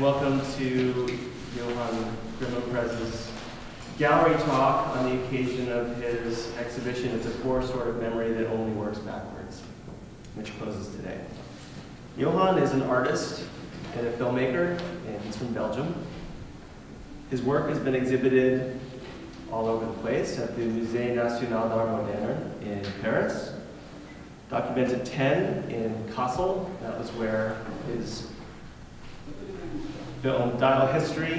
Welcome to Johan Grimme-Press's gallery talk on the occasion of his exhibition, It's a Poor Sort of Memory That Only Works Backwards, which closes today. Johan is an artist and a filmmaker, and he's from Belgium. His work has been exhibited all over the place at the Musée National d'Art Moderne in Paris, documented 10 in Kassel. That was where his film Dial History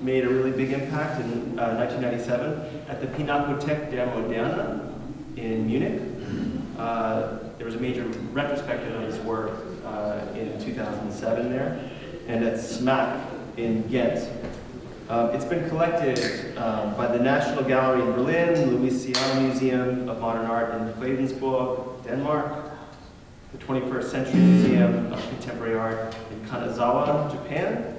made a really big impact in 1997. At the Pinakothek der Moderne in Munich, there was a major retrospective of his work in 2007 there, and at SMAC in Ghent. It's been collected by the National Gallery in Berlin, Louisiana Museum of Modern Art in Ravensburg, Denmark, the 21st Century Museum of Contemporary Art in Kanazawa, Japan,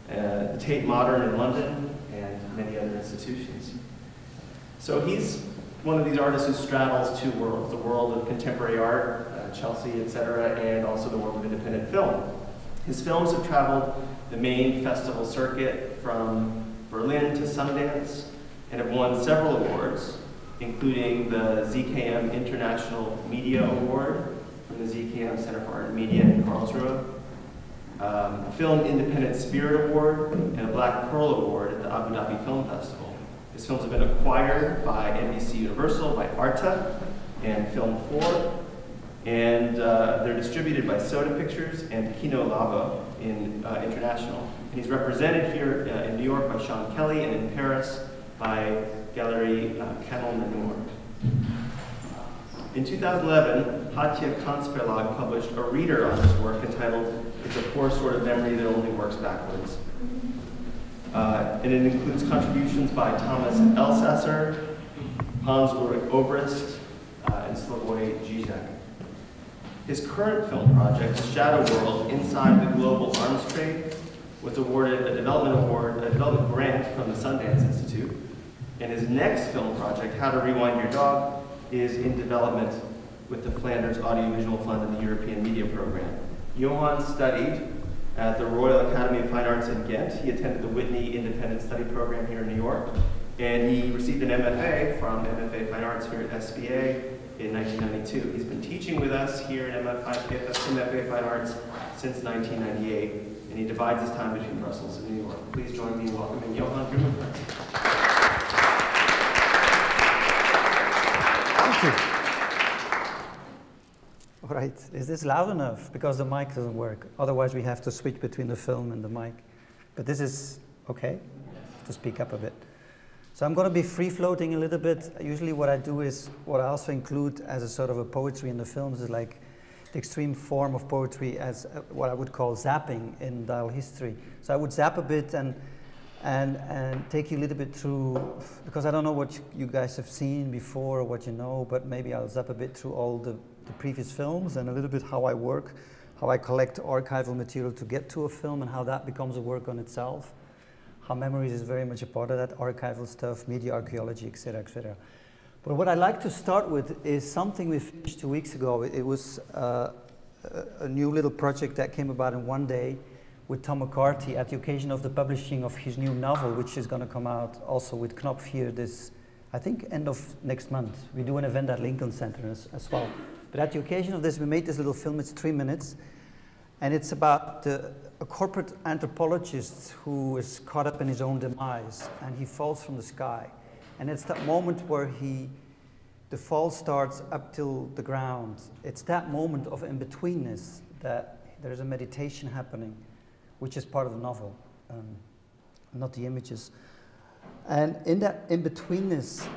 the Tate Modern in London, and many other institutions. So he's one of these artists who straddles two worlds, the world of contemporary art, Chelsea, etc., and also the world of independent film. His films have traveled the main festival circuit from Berlin to Sundance and have won several awards, including the ZKM International Media Award from the ZKM Center for Art and Media in Karlsruhe, Film Independent Spirit Award, and a Black Pearl Award at the Abu Dhabi Film Festival. His films have been acquired by NBC Universal, by Arta, and Film 4, and they're distributed by Soda Pictures and Kino Labo in International. And he's represented here in New York by Sean Kelly and in Paris by Gallery Canal Menor. In 2011, Hatje Kans Verlag published a reader on his work entitled It's a Poor Sort of Memory That Only Works Backwards. And it includes contributions by Thomas Elsasser, Hans-Ulrich Obrist, and Slavoj Žižek. His current film project, Shadow World, Inside the Global Arms Trade, was awarded a development grant from the Sundance Institute. And his next film project, How to Rewind Your Dog, is in development with the Flanders Audiovisual Fund and the European Media Program. Johan studied at the Royal Academy of Fine Arts in Ghent. He attended the Whitney Independent Study Program here in New York, and he received an MFA from MFA Fine Arts here at SVA in 1992. He's been teaching with us here at MFA Fine Arts since 1998, and he divides his time between Brussels and New York. Please join me in welcoming Johan Grimme-Press. Thank you. All right, is this loud enough? Because the mic doesn't work. Otherwise, we have to switch between the film and the mic. But this is okay to speak up a bit. So I'm going to be free-floating a little bit. Usually what I do is, what I also include as a sort of a poetry in the films is like the extreme form of poetry as what I would call zapping in Dial History. So I would zap a bit and take you a little bit through, because I don't know what you guys have seen before or what you know, but maybe I'll zap a bit through all the previous films and a little bit how I work, how I collect archival material to get to a film and how that becomes a work on itself. How memories is very much a part of that, archival stuff, media archaeology, etc., etc. But what I'd like to start with is something we finished 2 weeks ago. It was a new little project that came about in one day with Tom McCarthy at the occasion of the publishing of his new novel, which is going to come out also with Knopf here this, I think, end of next month. We do an event at Lincoln Center as well. But at the occasion of this, we made this little film. It's 3 minutes. And it's about a corporate anthropologist who is caught up in his own demise, and he falls from the sky. And it's that moment where the fall starts up till the ground. It's that moment of in-betweenness that there's a meditation happening, which is part of the novel, not the images. And in that in-betweenness,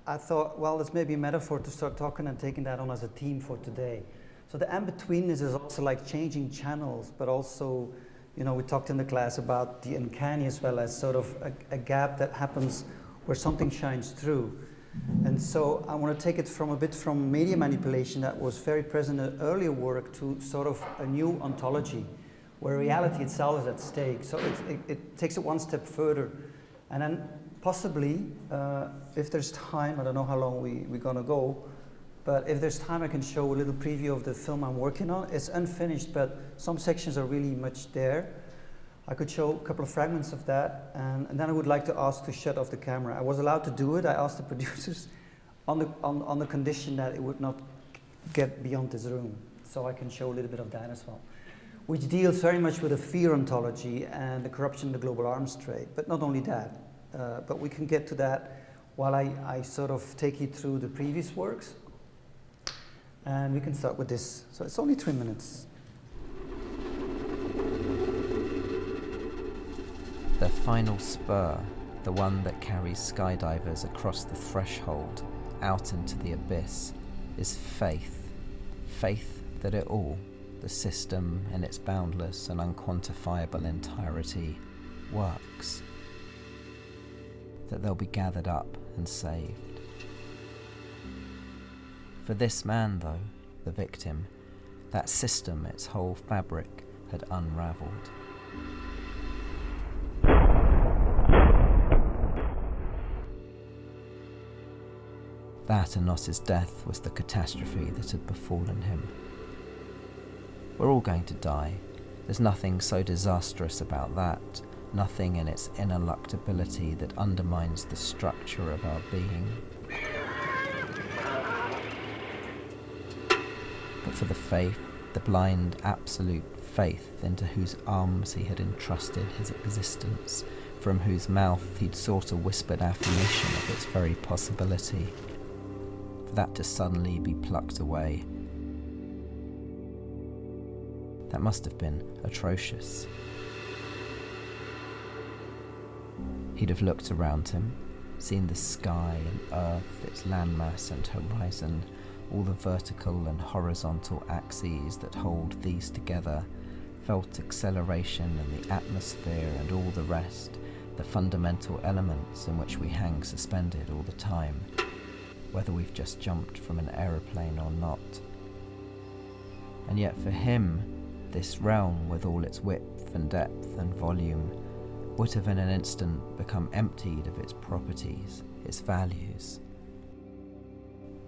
I thought, well, this may be a metaphor to start talking and taking that on as a theme for today. So the in-betweenness is also like changing channels, but also, you know, we talked in the class about the uncanny as well as sort of a gap that happens where something shines through. And so I want to take it from a bit from media manipulation that was very present in earlier work to sort of a new ontology where reality itself is at stake. So it takes it one step further. And then possibly, if there's time, I don't know how long we're going to go, but if there's time I can show a little preview of the film I'm working on. It's unfinished, but some sections are really much there. I could show a couple of fragments of that, and then I would like to ask to shut off the camera. I was allowed to do it. I asked the producers on the condition that it would not get beyond this room, so I can show a little bit of that as well, which deals very much with the fear ontology and the corruption of the global arms trade. But not only that, but we can get to that while I sort of take you through the previous works. And we can start with this. So it's only 3 minutes. The final spur, the one that carries skydivers across the threshold, out into the abyss, is faith. Faith that it all, the system in its boundless and unquantifiable entirety, works. That they'll be gathered up and saved. For this man, though, the victim, that system, its whole fabric, had unravelled. That and not his death was the catastrophe that had befallen him. We're all going to die. There's nothing so disastrous about that, nothing in its ineluctability that undermines the structure of our being. But for the faith, the blind, absolute faith into whose arms he had entrusted his existence, from whose mouth he'd sought a whispered affirmation of its very possibility, for that to suddenly be plucked away, that must have been atrocious. He'd have looked around him, seen the sky and earth, its landmass and horizon, all the vertical and horizontal axes that hold these together, felt acceleration in the atmosphere and all the rest, the fundamental elements in which we hang suspended all the time, whether we've just jumped from an aeroplane or not. And yet for him, this realm with all its width and depth and volume would have in an instant become emptied of its properties, its values.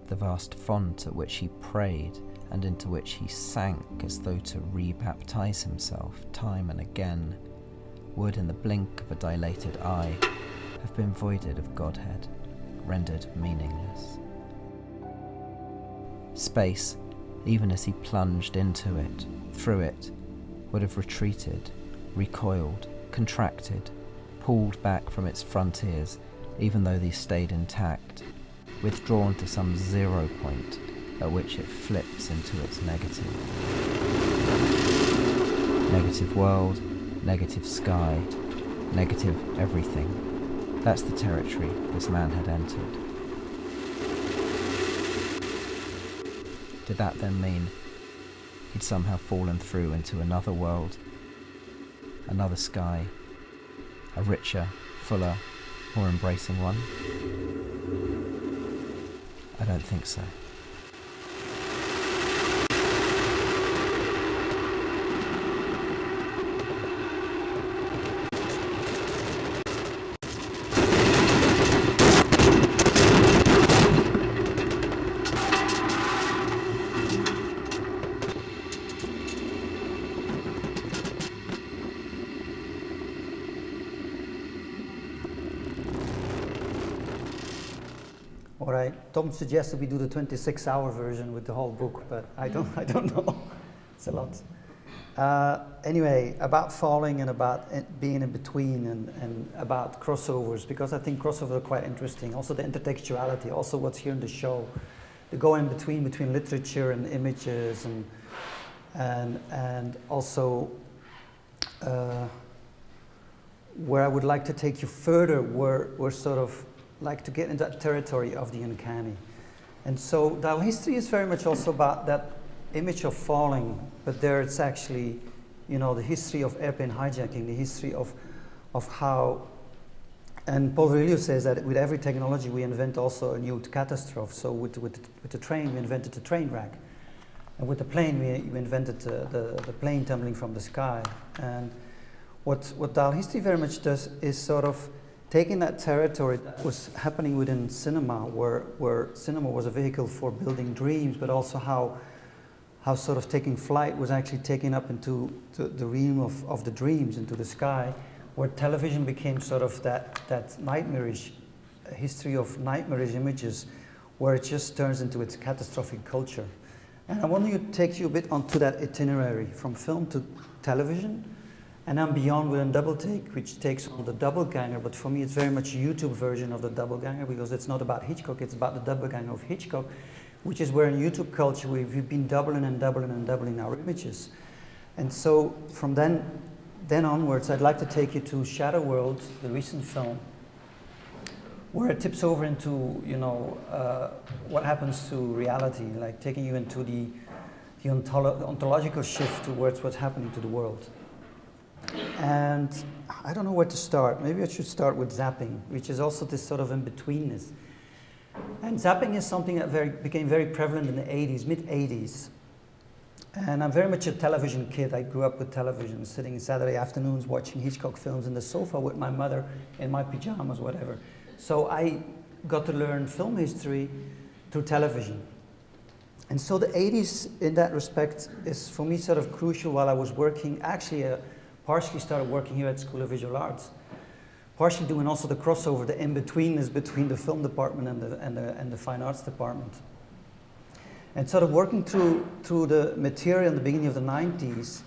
The vast font at which he prayed and into which he sank as though to rebaptize himself time and again would, in the blink of a dilated eye, have been voided of Godhead, rendered meaningless. Space, even as he plunged into it, through it, would have retreated, recoiled, contracted, pulled back from its frontiers, even though these stayed intact, withdrawn to some 0 point at which it flips into its negative. Negative world, negative sky, negative everything. That's the territory this man had entered. Did that then mean he'd somehow fallen through into another world, another sky, a richer, fuller, more embracing one? I don't think so. All right, Tom suggested we do the 26-hour version with the whole book, but I don't know. It's a lot. Anyway, about falling and about being in between and about crossovers, because I think crossovers are quite interesting. Also the intertextuality, also what's here in the show. The go in between literature and images and also where I would like to take you further, we're sort of like to get into that territory of the uncanny. And so Dial History is very much also about that image of falling, but there it's actually, you know, the history of airplane hijacking, the history of how, and Paul Virilio says that with every technology we invent also a new catastrophe. So with the train, we invented the train wreck. And with the plane, we invented the plane tumbling from the sky. And what Dial History very much does is sort of taking that territory that was happening within cinema, where cinema was a vehicle for building dreams, but also how sort of taking flight was actually taken up into the realm of the dreams, into the sky, where television became sort of that nightmarish history of nightmarish images, where it just turns into its catastrophic culture. And I want to take you a bit onto that itinerary, from film to television, and then beyond with a double take, which takes on the double ganger, but for me it's very much a YouTube version of the double ganger, because it's not about Hitchcock, it's about the double ganger of Hitchcock, which is where in YouTube culture we've been doubling and doubling and doubling our images. And so from then onwards, I'd like to take you to Shadow World, the recent film, where it tips over into, you know, what happens to reality, like taking you into the ontological shift towards what's happening to the world. And I don't know where to start. Maybe I should start with zapping, which is also this sort of in-betweenness. And zapping is something that became very prevalent in the 80s, mid-80s. And I'm very much a television kid. I grew up with television, sitting Saturday afternoons watching Hitchcock films in the sofa with my mother in my pajamas, whatever. So I got to learn film history through television. And so the 80s, in that respect, is for me sort of crucial while I was working. Actually, partially started working here at School of Visual Arts. Partially doing also the crossover, the in-betweenness between the film department and the fine arts department. And sort of working through the material in the beginning of the 90s,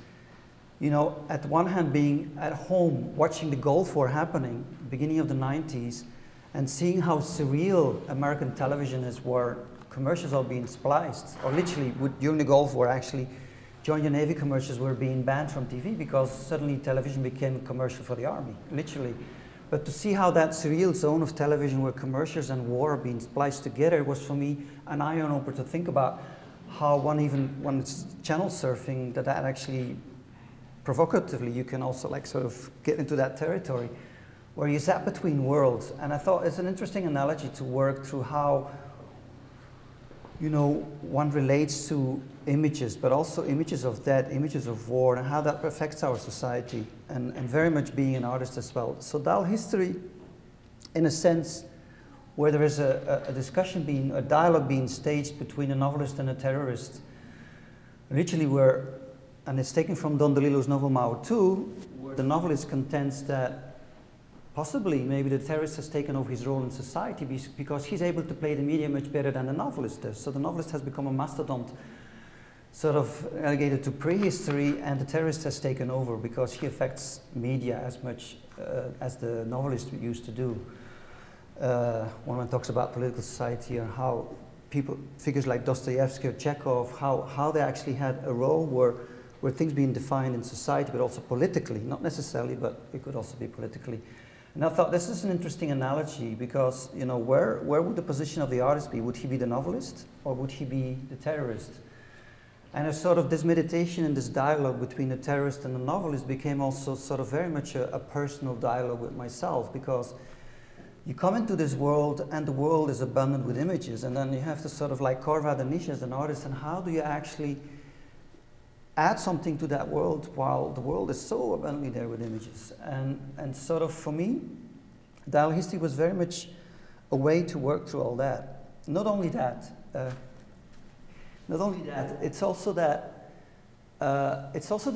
you know, at one hand being at home, watching the Gulf War happening, beginning of the 90s, and seeing how surreal American television is, where commercials are being spliced, or literally during the Gulf War actually, Join Your Navy commercials were being banned from TV because suddenly television became a commercial for the army, literally. But to see how that surreal zone of television where commercials and war are being spliced together was for me an eye-opener to think about how when it's channel surfing, that actually provocatively you can also like sort of get into that territory where you zap between worlds. And I thought it's an interesting analogy to work through how, you know, one relates to images, but also images of death, images of war, and how that affects our society, and very much being an artist as well. So Dahl history, in a sense, where there is a discussion a dialogue being staged between a novelist and a terrorist, literally where, and it's taken from Don DeLillo's novel Mao 2, where the novelist contends that possibly, maybe the terrorist has taken over his role in society because he's able to play the media much better than the novelist does. So the novelist has become a mastodon, sort of relegated to prehistory, and the terrorist has taken over because he affects media as much as the novelist used to do. When one talks about political society and how figures like Dostoevsky or Chekhov, how they actually had a role where things being defined in society, but also politically, not necessarily, but it could also be politically. And I thought this is an interesting analogy because, you know, where would the position of the artist be? Would he be the novelist or would he be the terrorist? And a sort of this meditation and this dialogue between the terrorist and the novelist became also sort of very much a personal dialogue with myself, because you come into this world and the world is abundant with images, and then you have to sort of like carve out a niche as an artist, and how do you actually add something to that world while the world is so abundantly there with images. And sort of for me, Dahl history was very much a way to work through all that. Not only that, it's also the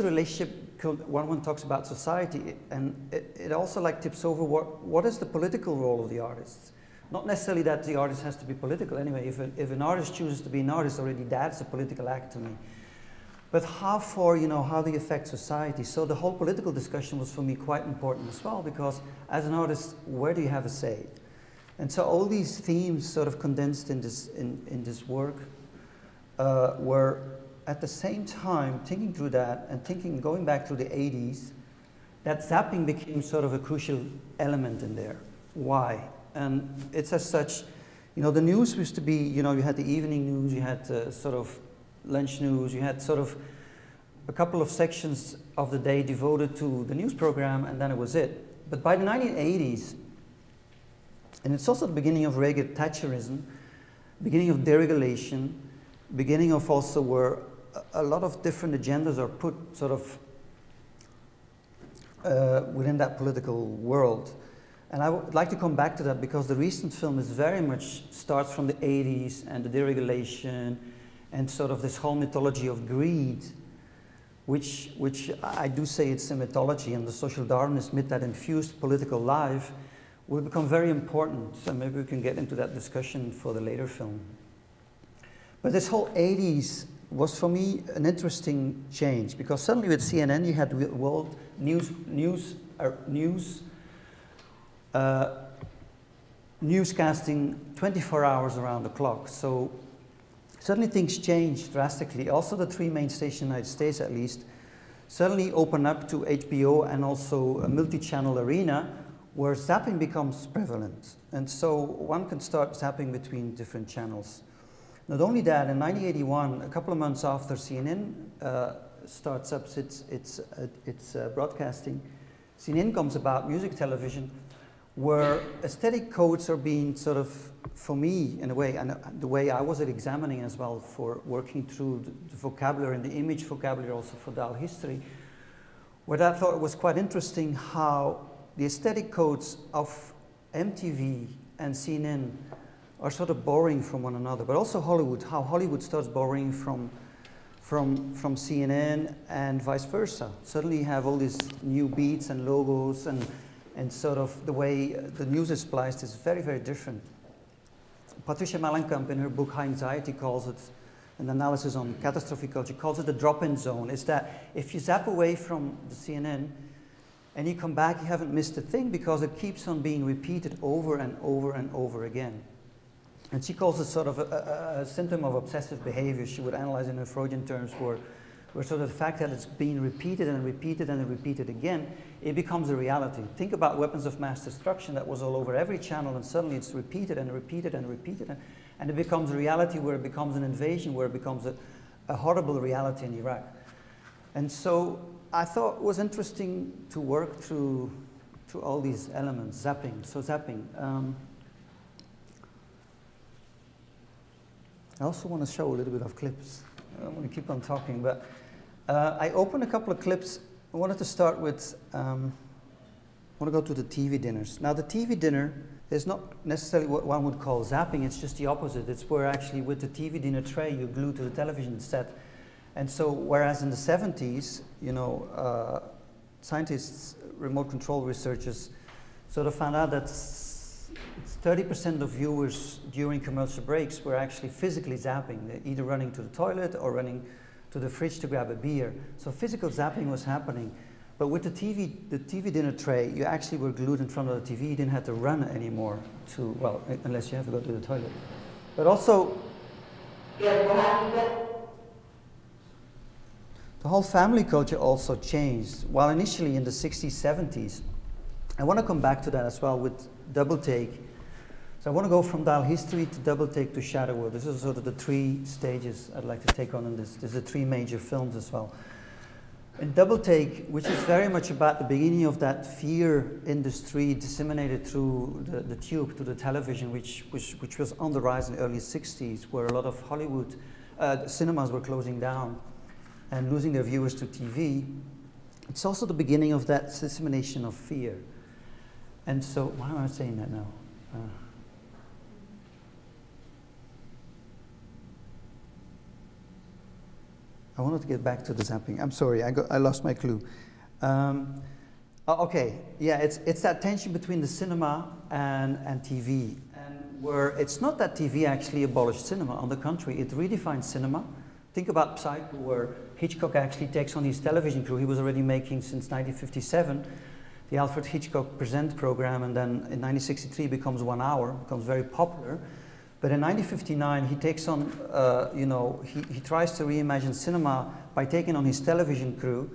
relationship when one talks about society, and it also like tips over what is the political role of the artist. Not necessarily that the artist has to be political anyway. If an artist chooses to be an artist, already that's a political act to me. But how far, you know, how they affect society. So the whole political discussion was for me quite important as well, because as an artist, where do you have a say? And so all these themes sort of condensed in this work were at the same time thinking through that and going back to the 80s, that zapping became sort of a crucial element in there. Why? And it's as such, you know, the news used to be, you know, you had the evening news, you had sort of lunch news, you had sort of a couple of sections of the day devoted to the news program, and then it was it. But by the 1980s, and it's also the beginning of Reagan Thatcherism, beginning of deregulation, beginning of also where a lot of different agendas are put sort of within that political world. And I would like to come back to that because the recent film is very much starts from the 80s and the deregulation and sort of this whole mythology of greed, which I do say it's a mythology, and the social Darwinist myth that infused political life will become very important. So maybe we can get into that discussion for the later film. But this whole 80s was for me an interesting change because suddenly with CNN you had world newscasting 24 hours around the clock. So suddenly things changed drastically. Also the three main stations in the United States at least suddenly open up to HBO and also a multi-channel arena where zapping becomes prevalent. And so one can start zapping between different channels. Not only that, in 1981, a couple of months after CNN starts up its broadcasting, CNN comes about, music television, where aesthetic codes are being sort of, for me in a way, and the way I was examining as well for working through the vocabulary and the image vocabulary also for Dahl history, where I thought it was quite interesting how the aesthetic codes of MTV and CNN are sort of borrowing from one another, but also Hollywood, how Hollywood starts borrowing from CNN and vice versa. Suddenly you have all these new beats and logos and sort of the way the news is spliced is very, very different. Patricia Mellencamp in her book High Anxiety calls it, an analysis on catastrophic culture, calls it the drop-in zone. Is that if you zap away from the CNN and you come back, you haven't missed a thing because it keeps on being repeated over and over and over again. And she calls it sort of a symptom of obsessive behavior. She would analyze in her Freudian terms where sort of the fact that it's being repeated and repeated and repeated again, it becomes a reality. Think about weapons of mass destruction that was all over every channel and suddenly it's repeated and repeated and repeated and it becomes a reality where it becomes an invasion, where it becomes a horrible reality in Iraq. And so I thought it was interesting to work through all these elements, zapping. So zapping. I also want to show a little bit of clips. I don't want to keep on talking, but I opened a couple of clips. I wanted to start with, I want to go to the TV dinners. Now the TV dinner is not necessarily what one would call zapping, it's just the opposite. It's where actually with the TV dinner tray you glue to the television set. And so whereas in the 70s, you know, scientists, remote control researchers sort of found out that 30% of viewers during commercial breaks were actually physically zapping. They're either running to the toilet or running to the fridge to grab a beer. So physical zapping was happening. But with the TV dinner tray, you actually were glued in front of the TV. You didn't have to run anymore to, well, unless you have to go to the toilet. But also, the whole family culture also changed. While initially in the 60s, 70s, I want to come back to that as well with Double Take. So I want to go from Dahl history to Double Take to Shadow World. This is sort of the three stages I'd like to take on in this. There's the three major films as well. In Double Take, which is very much about the beginning of that fear industry disseminated through the tube to the television, which was on the rise in the early 60s, where a lot of Hollywood cinemas were closing down and losing their viewers to TV. It's also the beginning of that dissemination of fear. And so, why am I saying that now? I wanted to get back to the zapping. I'm sorry, I lost my clue. Okay, yeah, it's that tension between the cinema and TV, and where it's not that TV actually abolished cinema. On the contrary, it redefined cinema. Think about Psycho, where Hitchcock actually takes on his television crew. He was already making since 1957 the Alfred Hitchcock Present program, and then in 1963 becomes 1 hour, becomes very popular. But in 1959, he takes on, you know, he tries to reimagine cinema by taking on his television crew,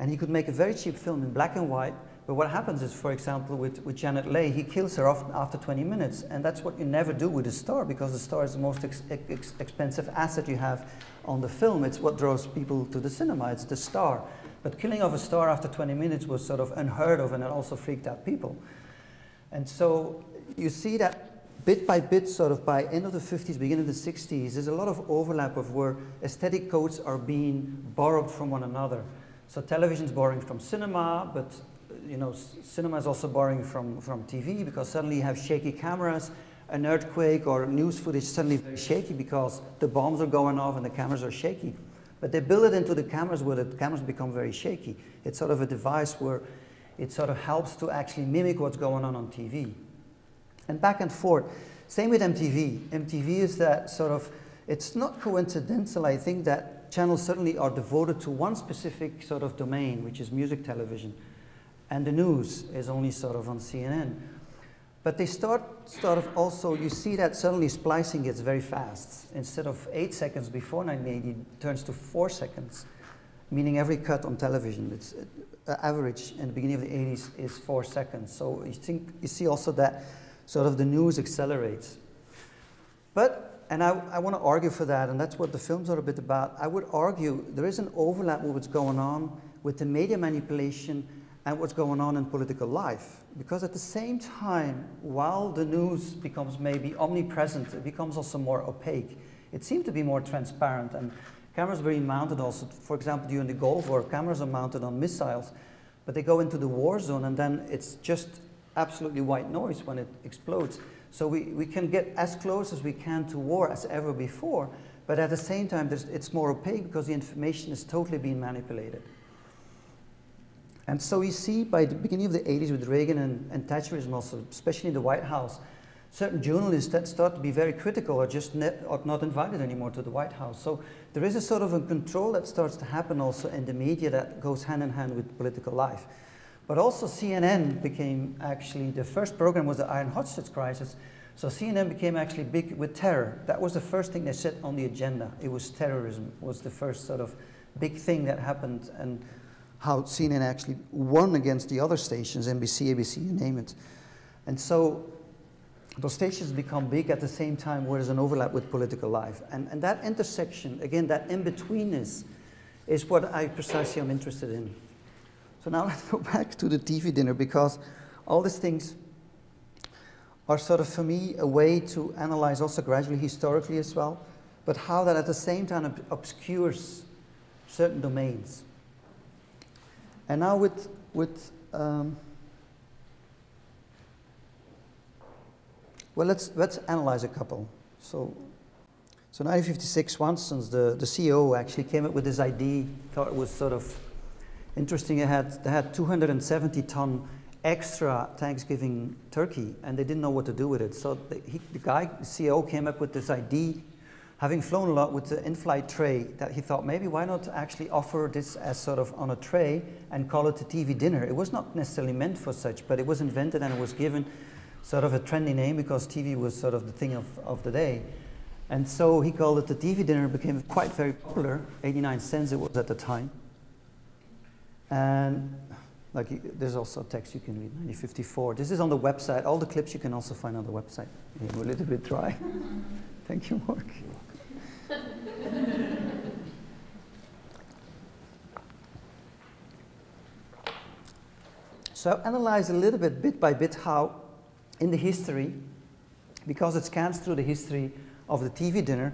and he could make a very cheap film in black and white. But what happens is, for example, with Janet Leigh, he kills her after 20 minutes, and that's what you never do with a star, because the star is the most expensive asset you have on the film. It's what draws people to the cinema, it's the star. But killing of a star after 20 minutes was sort of unheard of, and it also freaked out people. And so you see that bit by bit, sort of by end of the 50s, beginning of the 60s, there's a lot of overlap of where aesthetic codes are being borrowed from one another. So television's borrowing from cinema, but you know, cinema is also borrowing from TV, because suddenly you have shaky cameras, an earthquake or news footage suddenly very shaky because the bombs are going off and the cameras are shaky. But they build it into the cameras where the cameras become very shaky. It's sort of a device where it sort of helps to actually mimic what's going on TV. And back and forth. Same with MTV. MTV is that sort of, it's not coincidental, I think, that channels certainly are devoted to one specific sort of domain, which is music television. And the news is only sort of on CNN. But they start sort of also, you see that suddenly splicing gets very fast. Instead of 8 seconds before 1980, it turns to 4 seconds, meaning every cut on television, it's average in the beginning of the 80s is 4 seconds. So you see also that sort of the news accelerates. But, and I want to argue for that, and that's what the films are a bit about. I would argue there is an overlap with what's going on with the media manipulation and what's going on in political life. Because at the same time, while the news becomes maybe omnipresent, it becomes also more opaque. It seemed to be more transparent, and cameras were being mounted also, for example, during the Gulf War, cameras are mounted on missiles, but they go into the war zone and then it's just absolutely white noise when it explodes. So we can get as close as we can to war as ever before, but at the same time it's more opaque because the information is totally being manipulated. And so you see by the beginning of the 80s with Reagan and Thatcherism also, especially in the White House, certain journalists that start to be very critical are just are not invited anymore to the White House. So there is a sort of a control that starts to happen also in the media that goes hand in hand with political life. But also CNN became actually, the first program was the Iron Hostage crisis. So CNN became actually big with terror. That was the first thing they set on the agenda. It was terrorism, was the first sort of big thing that happened, and how CNN actually won against the other stations, NBC, ABC, you name it. And so those stations become big at the same time where there's an overlap with political life. And that intersection, again, that in-betweenness is what I precisely am interested in. So now let's go back to the TV dinner, because all these things are sort of, for me, a way to analyze also gradually historically as well, but how that at the same time obscures certain domains. And now well, let's analyze a couple. So 1956, Wansons, the CEO, actually came up with this idea, thought it was sort of interesting. They had 270-ton extra Thanksgiving turkey, and they didn't know what to do with it. So the CEO came up with this idea, having flown a lot with the in-flight tray, that he thought maybe why not actually offer this as sort of on a tray and call it a TV dinner. It was not necessarily meant for such, but it was invented and it was given sort of a trendy name because TV was sort of the thing of the day. And so he called it the TV dinner. It became quite very popular, 89 cents it was at the time. And like, there's also a text you can read, 1954. This is on the website. All the clips you can also find on the website. Yeah, we're a little bit dry. Thank you, Mark. So I've analyzed a little bit by bit how in the history, because it scans through the history of the TV dinner,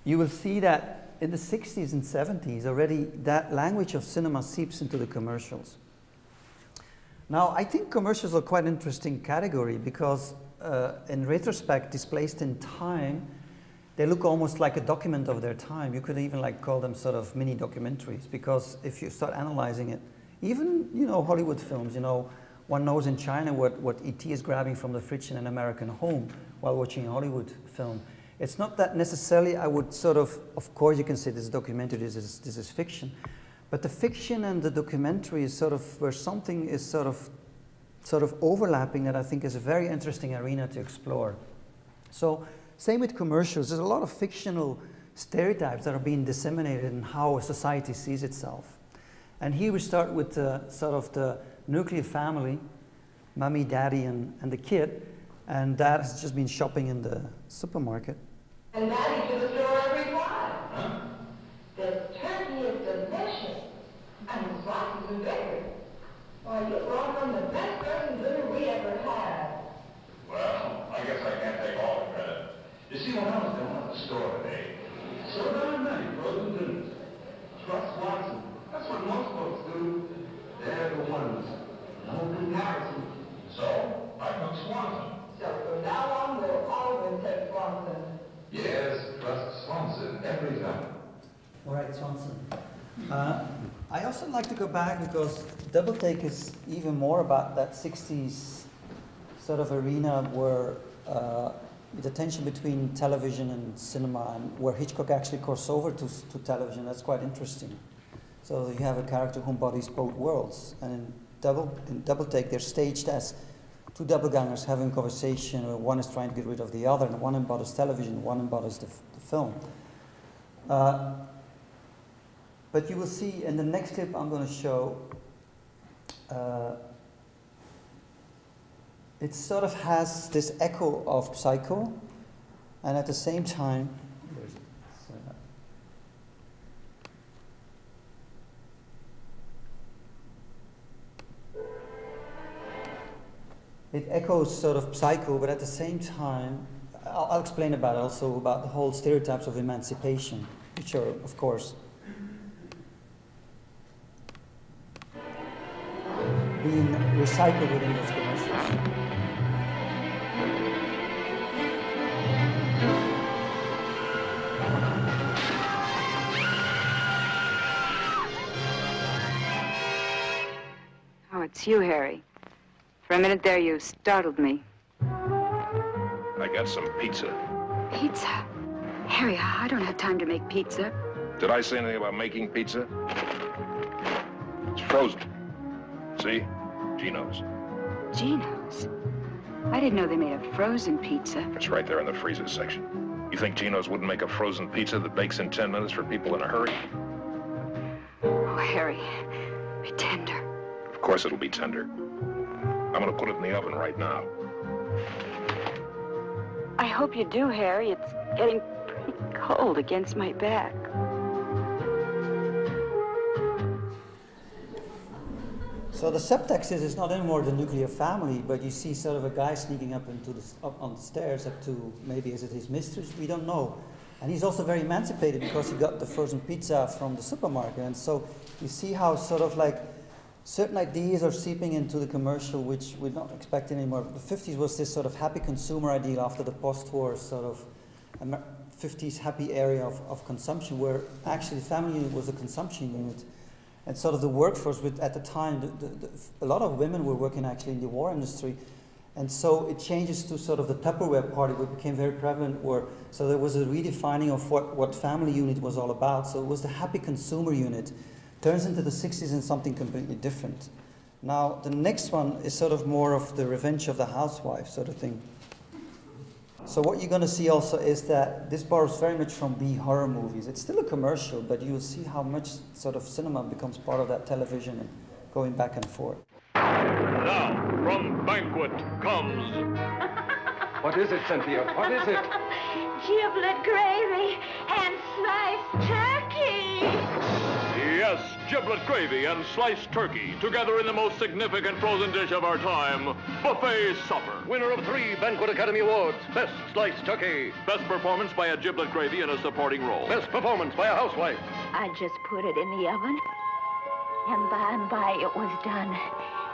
you will see that in the 60s and 70s already that language of cinema seeps into the commercials. Now, I think commercials are quite an interesting category because in retrospect, displaced in time, they look almost like a document of their time. You could even like call them sort of mini documentaries, because if you start analyzing it, even, you know, Hollywood films, you know, one knows in China what E.T. is grabbing from the fridge in an American home while watching a Hollywood film. It's not that necessarily I would sort of course you can say this is documentary, this is fiction, but the fiction and the documentary is sort of where something is sort of overlapping that I think is a very interesting arena to explore. So same with commercials. There's a lot of fictional stereotypes that are being disseminated in how a society sees itself. And here we start with sort of the nuclear family, mommy, daddy, and the kid. And dad has just been shopping in the supermarket. And daddy to the store every time. Huh? The turkey is delicious. And the sausage is bigger. Why, you brought home the best frozen dinner we ever had. Well, I guess I can't take all the credit. You see, when I was down at the store today, so darn many frozen dinners. Trust Watson. That's what most folks do. They're the ones. No All right, Swanson. I also like to go back because Double Take is even more about that 60s sort of arena where the tension between television and cinema, and where Hitchcock actually crossed over to television. That's quite interesting. So you have a character who embodies both worlds, and in Double Take they're staged as two doppelgangers having a conversation where one is trying to get rid of the other, and one embodies television, one embodies the film. But you will see in the next clip I'm going to show, it sort of has this echo of Psycho, and at the same time, where is it? It echoes sort of Psycho, but at the same time, I'll explain about it also, about the whole stereotypes of emancipation, which are, of course, being recycled within those commercials. Oh, it's you, Harry. For a minute there, you startled me. I got some pizza. Pizza? Harry, I don't have time to make pizza. Did I say anything about making pizza? It's frozen. See? Gino's. Gino's? I didn't know they made a frozen pizza. It's right there in the freezer section. You think Gino's wouldn't make a frozen pizza that bakes in 10 minutes for people in a hurry? Oh, Harry, be tender. Of course it'll be tender. I'm gonna put it in the oven right now. I hope you do, Harry. It's getting pretty cold against my back. So the subtext is it's not anymore the nuclear family, but you see sort of a guy sneaking up on the stairs up to, maybe is it his mistress? We don't know. And he's also very emancipated because he got the frozen pizza from the supermarket. And so you see how sort of like certain ideas are seeping into the commercial, which we're not expecting anymore. The 50s was this sort of happy consumer ideal after the post-war sort of 50s happy area of consumption, where actually the family unit was a consumption unit. And sort of the workforce, at the time, a lot of women were working actually in the war industry. And so it changes to sort of the Tupperware party, which became very prevalent, so there was a redefining of what family unit was all about. So it was the happy consumer unit. Turns into the 60s in something completely different. Now, the next one is sort of more of the revenge of the housewife sort of thing. So what you're going to see also is that this borrows very much from B horror movies. It's still a commercial, but you'll see how much sort of cinema becomes part of that television and going back and forth. Now, from Banquet comes... What is it, Cynthia? What is it? Giblet gravy and sliced turkey. Yes, giblet gravy and sliced turkey, together in the most significant frozen dish of our time, buffet supper. Winner of 3 Banquet Academy Awards. Best sliced turkey. Best performance by a giblet gravy in a supporting role. Best performance by a housewife. I just put it in the oven, and by and by it was done.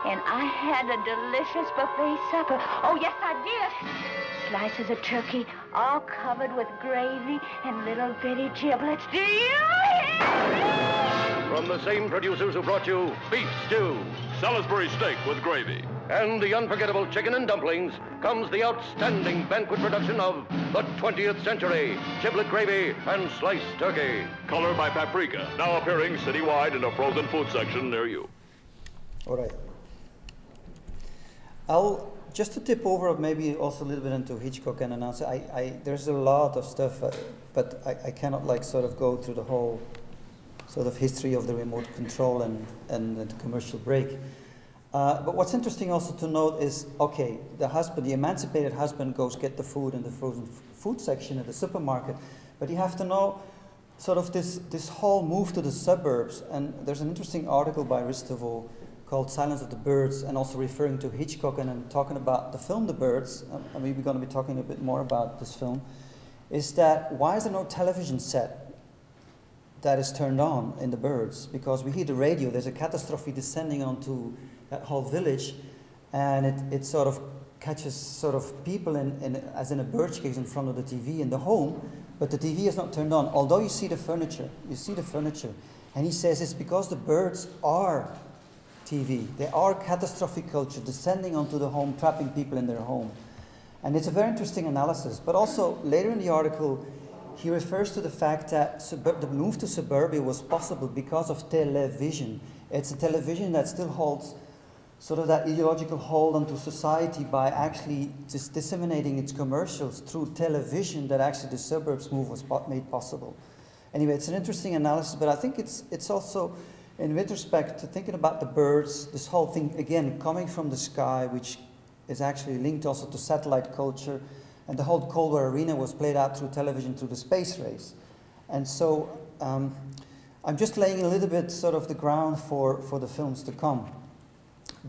And I had a delicious buffet supper. Oh, yes, I did. Slices of turkey, all covered with gravy and little bitty giblets. Do you hear me? From the same producers who brought you Beef Stew, Salisbury steak with gravy, and the unforgettable chicken and dumplings, comes the outstanding banquet production of the 20th century, giblet gravy and sliced turkey. Color by Paprika, now appearing citywide in a frozen food section near you. All right. Just to tip over maybe also a little bit into Hitchcock and announce, there's a lot of stuff, but I cannot like sort of go through the whole sort of history of the remote control and the commercial break. But what's interesting also to note is, okay, the emancipated husband goes get the food in the frozen food section at the supermarket, but you have to know sort of this whole move to the suburbs, and there's an interesting article by Ristovo called Silence of the Birds, and also referring to Hitchcock, and I'm talking about the film The Birds, and we're going to be talking a bit more about this film, is that why is there no television set that is turned on in The Birds? Because we hear the radio, there's a catastrophe descending onto that whole village, and it sort of catches sort of people as in a bird's cage in front of the TV in the home, but the TV is not turned on. Although you see the furniture, and he says it's because the birds are TV. They are catastrophic culture, descending onto the home, trapping people in their home. And it's a very interesting analysis. But also, later in the article, he refers to the fact that the move to suburbia was possible because of television. It's a television that still holds sort of that ideological hold onto society by actually just disseminating its commercials through television, that actually the suburbs move was made possible. Anyway, it's an interesting analysis, but I think it's also, in retrospect, to thinking about the birds, this whole thing, again, coming from the sky, which is actually linked also to satellite culture, and the whole Cold War arena was played out through television, through the space race. And so I'm just laying a little bit sort of the ground for the films to come.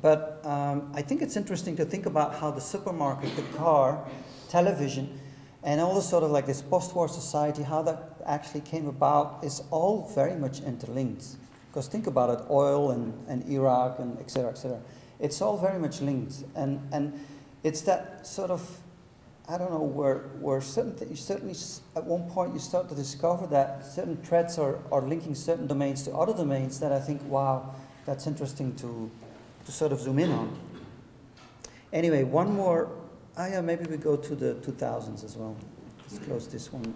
But I think it's interesting to think about how the supermarket, the car, television, and all the sort of like this post-war society, how that actually came about is all very much interlinked. Because think about it, oil and Iraq and et cetera, et cetera. It's all very much linked. And it's that sort of, I don't know, where certainly at one point you start to discover that certain threads are linking certain domains to other domains that I think, wow, that's interesting to sort of zoom in on. Anyway, one more, yeah, maybe we go to the 2000s as well. Let's close this one.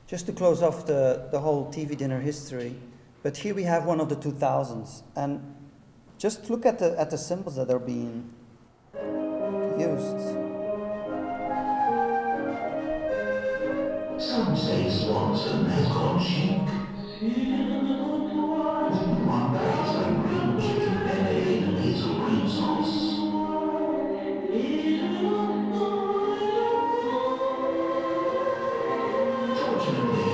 Just to close off the whole TV dinner history, but here we have one of the 2000s, and just look at the symbols that are being used. Some say Swanson has gone chic. One pays like green chicken penne and hazel cream sauce. Fortunately,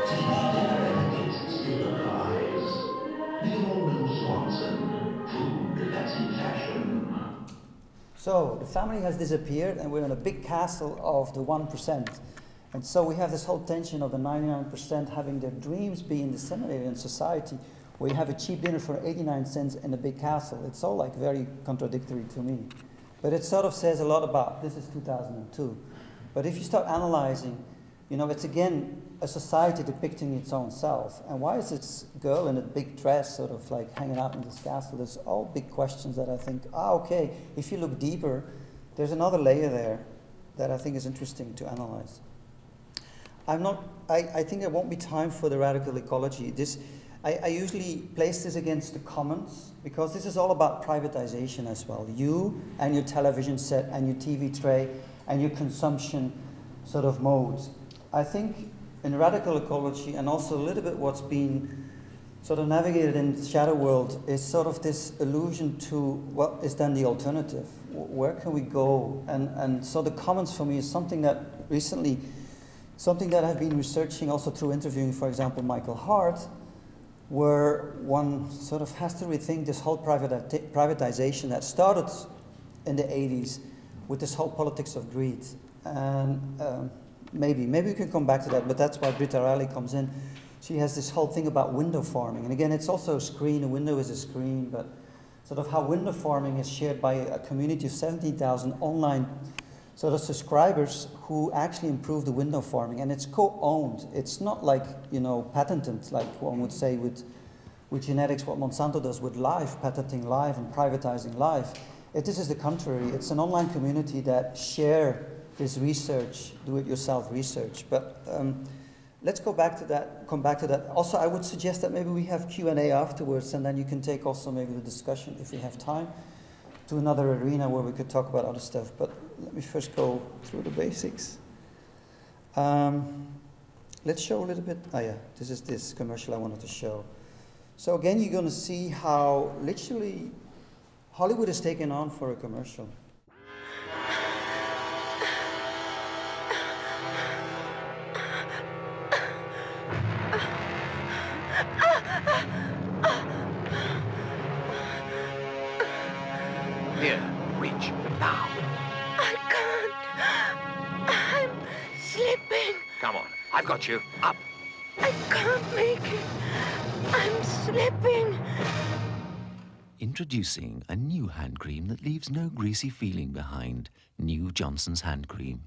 TV dinner etiquette still applies. Little old Swanson, food that's in fashion. So the family has disappeared, and we're in a big castle of the 1%. And so we have this whole tension of the 99% having their dreams being disseminated in society, where you have a cheap dinner for 89 cents in a big castle. It's all like very contradictory to me. But it sort of says a lot about, this is 2002. But if you start analyzing, you know, it's again a society depicting its own self. And why is this girl in a big dress sort of like hanging out in this castle? There's all big questions that I think, okay, if you look deeper, there's another layer there that I think is interesting to analyze. I think there won't be time for the radical ecology. I usually place this against the commons, because this is all about privatization as well. You and your television set and your TV tray and your consumption sort of modes. I think in radical ecology, and also a little bit what's been sort of navigated in the shadow world, is sort of this allusion to what is then the alternative. Where can we go? And so the commons for me is something that recently, something that I've been researching also through interviewing, for example, Michael Hart, where one sort of has to rethink this whole privatization that started in the 80s with this whole politics of greed. And maybe we can come back to that, but that's why Britta Riley comes in. She has this whole thing about window farming. And again, it's also a screen, a window is a screen, but sort of how window farming is shared by a community of 17,000 online sort of subscribers who actually improve the window farming, and it's co-owned. It's not like, you know, patented, like one would say with genetics, what Monsanto does with life, patenting life and privatizing life. This is the contrary. It's an online community that share this research, do-it-yourself research. But let's go back to that, come back to that. Also, I would suggest that maybe we have Q&A afterwards, and then you can take also maybe the discussion, if we have time, to another arena where we could talk about other stuff. But let me first go through the basics. Let's show a little bit. Oh yeah, this is this commercial I wanted to show. So again, you're going to see how literally Hollywood is taken on for a commercial. Here, reach, now. I can't. I'm slipping. Come on, I've got you. Up. I can't make it. I'm slipping. Introducing a new hand cream that leaves no greasy feeling behind. New Johnson's hand cream.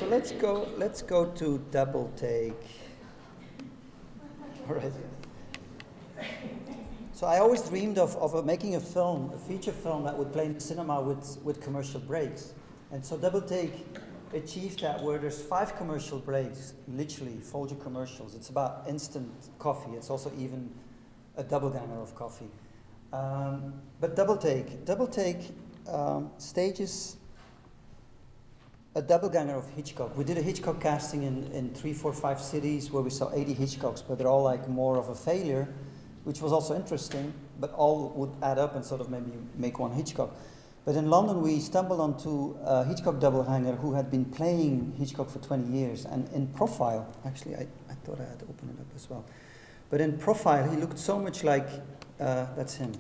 So let's go to Double Take. All right. So I always dreamed of making a film, a feature film that would play in the cinema with commercial breaks. And so Double Take achieved that, where there's 5 commercial breaks, literally Folger commercials. It's about instant coffee. It's also even a double ganger of coffee. But Double Take stages a double ganger of Hitchcock. We did a Hitchcock casting in 3, 4, 5 cities where we saw 80 Hitchcocks, but they're all like more of a failure, which was also interesting, but all would add up and sort of maybe make one Hitchcock. But in London, we stumbled onto a Hitchcock double hanger who had been playing Hitchcock for 20 years. And in profile, actually, I thought I had to open it up as well. But in profile, he looked so much like, that's him.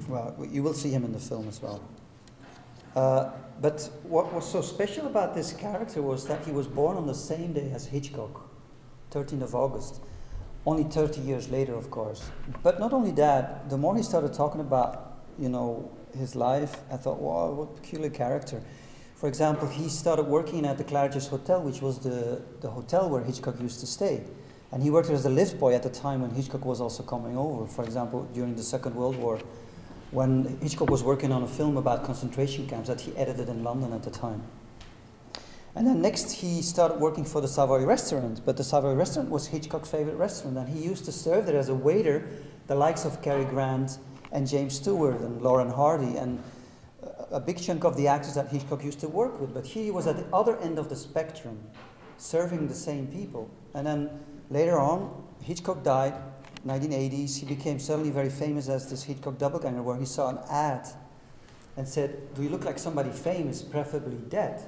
Well, you will see him in the film as well. But what was so special about this character was that he was born on the same day as Hitchcock, 13th of August, only 30 years later, of course. But not only that, the more he started talking about, you know, his life, I thought, wow, what a peculiar character. For example, he started working at the Claridge's Hotel, which was the hotel where Hitchcock used to stay. And he worked as a lift boy at the time when Hitchcock was also coming over, for example, during the Second World War, when Hitchcock was working on a film about concentration camps that he edited in London at the time. And then next he started working for the Savoy Restaurant, but the Savoy Restaurant was Hitchcock's favorite restaurant, and he used to serve there as a waiter the likes of Cary Grant and James Stewart and Lauren Hardy and a big chunk of the actors that Hitchcock used to work with. But he was at the other end of the spectrum, serving the same people. And then later on, Hitchcock died, 1980s, he became suddenly very famous as this Hitchcock doubleganger, where he saw an ad and said, do you look like somebody famous, preferably dead?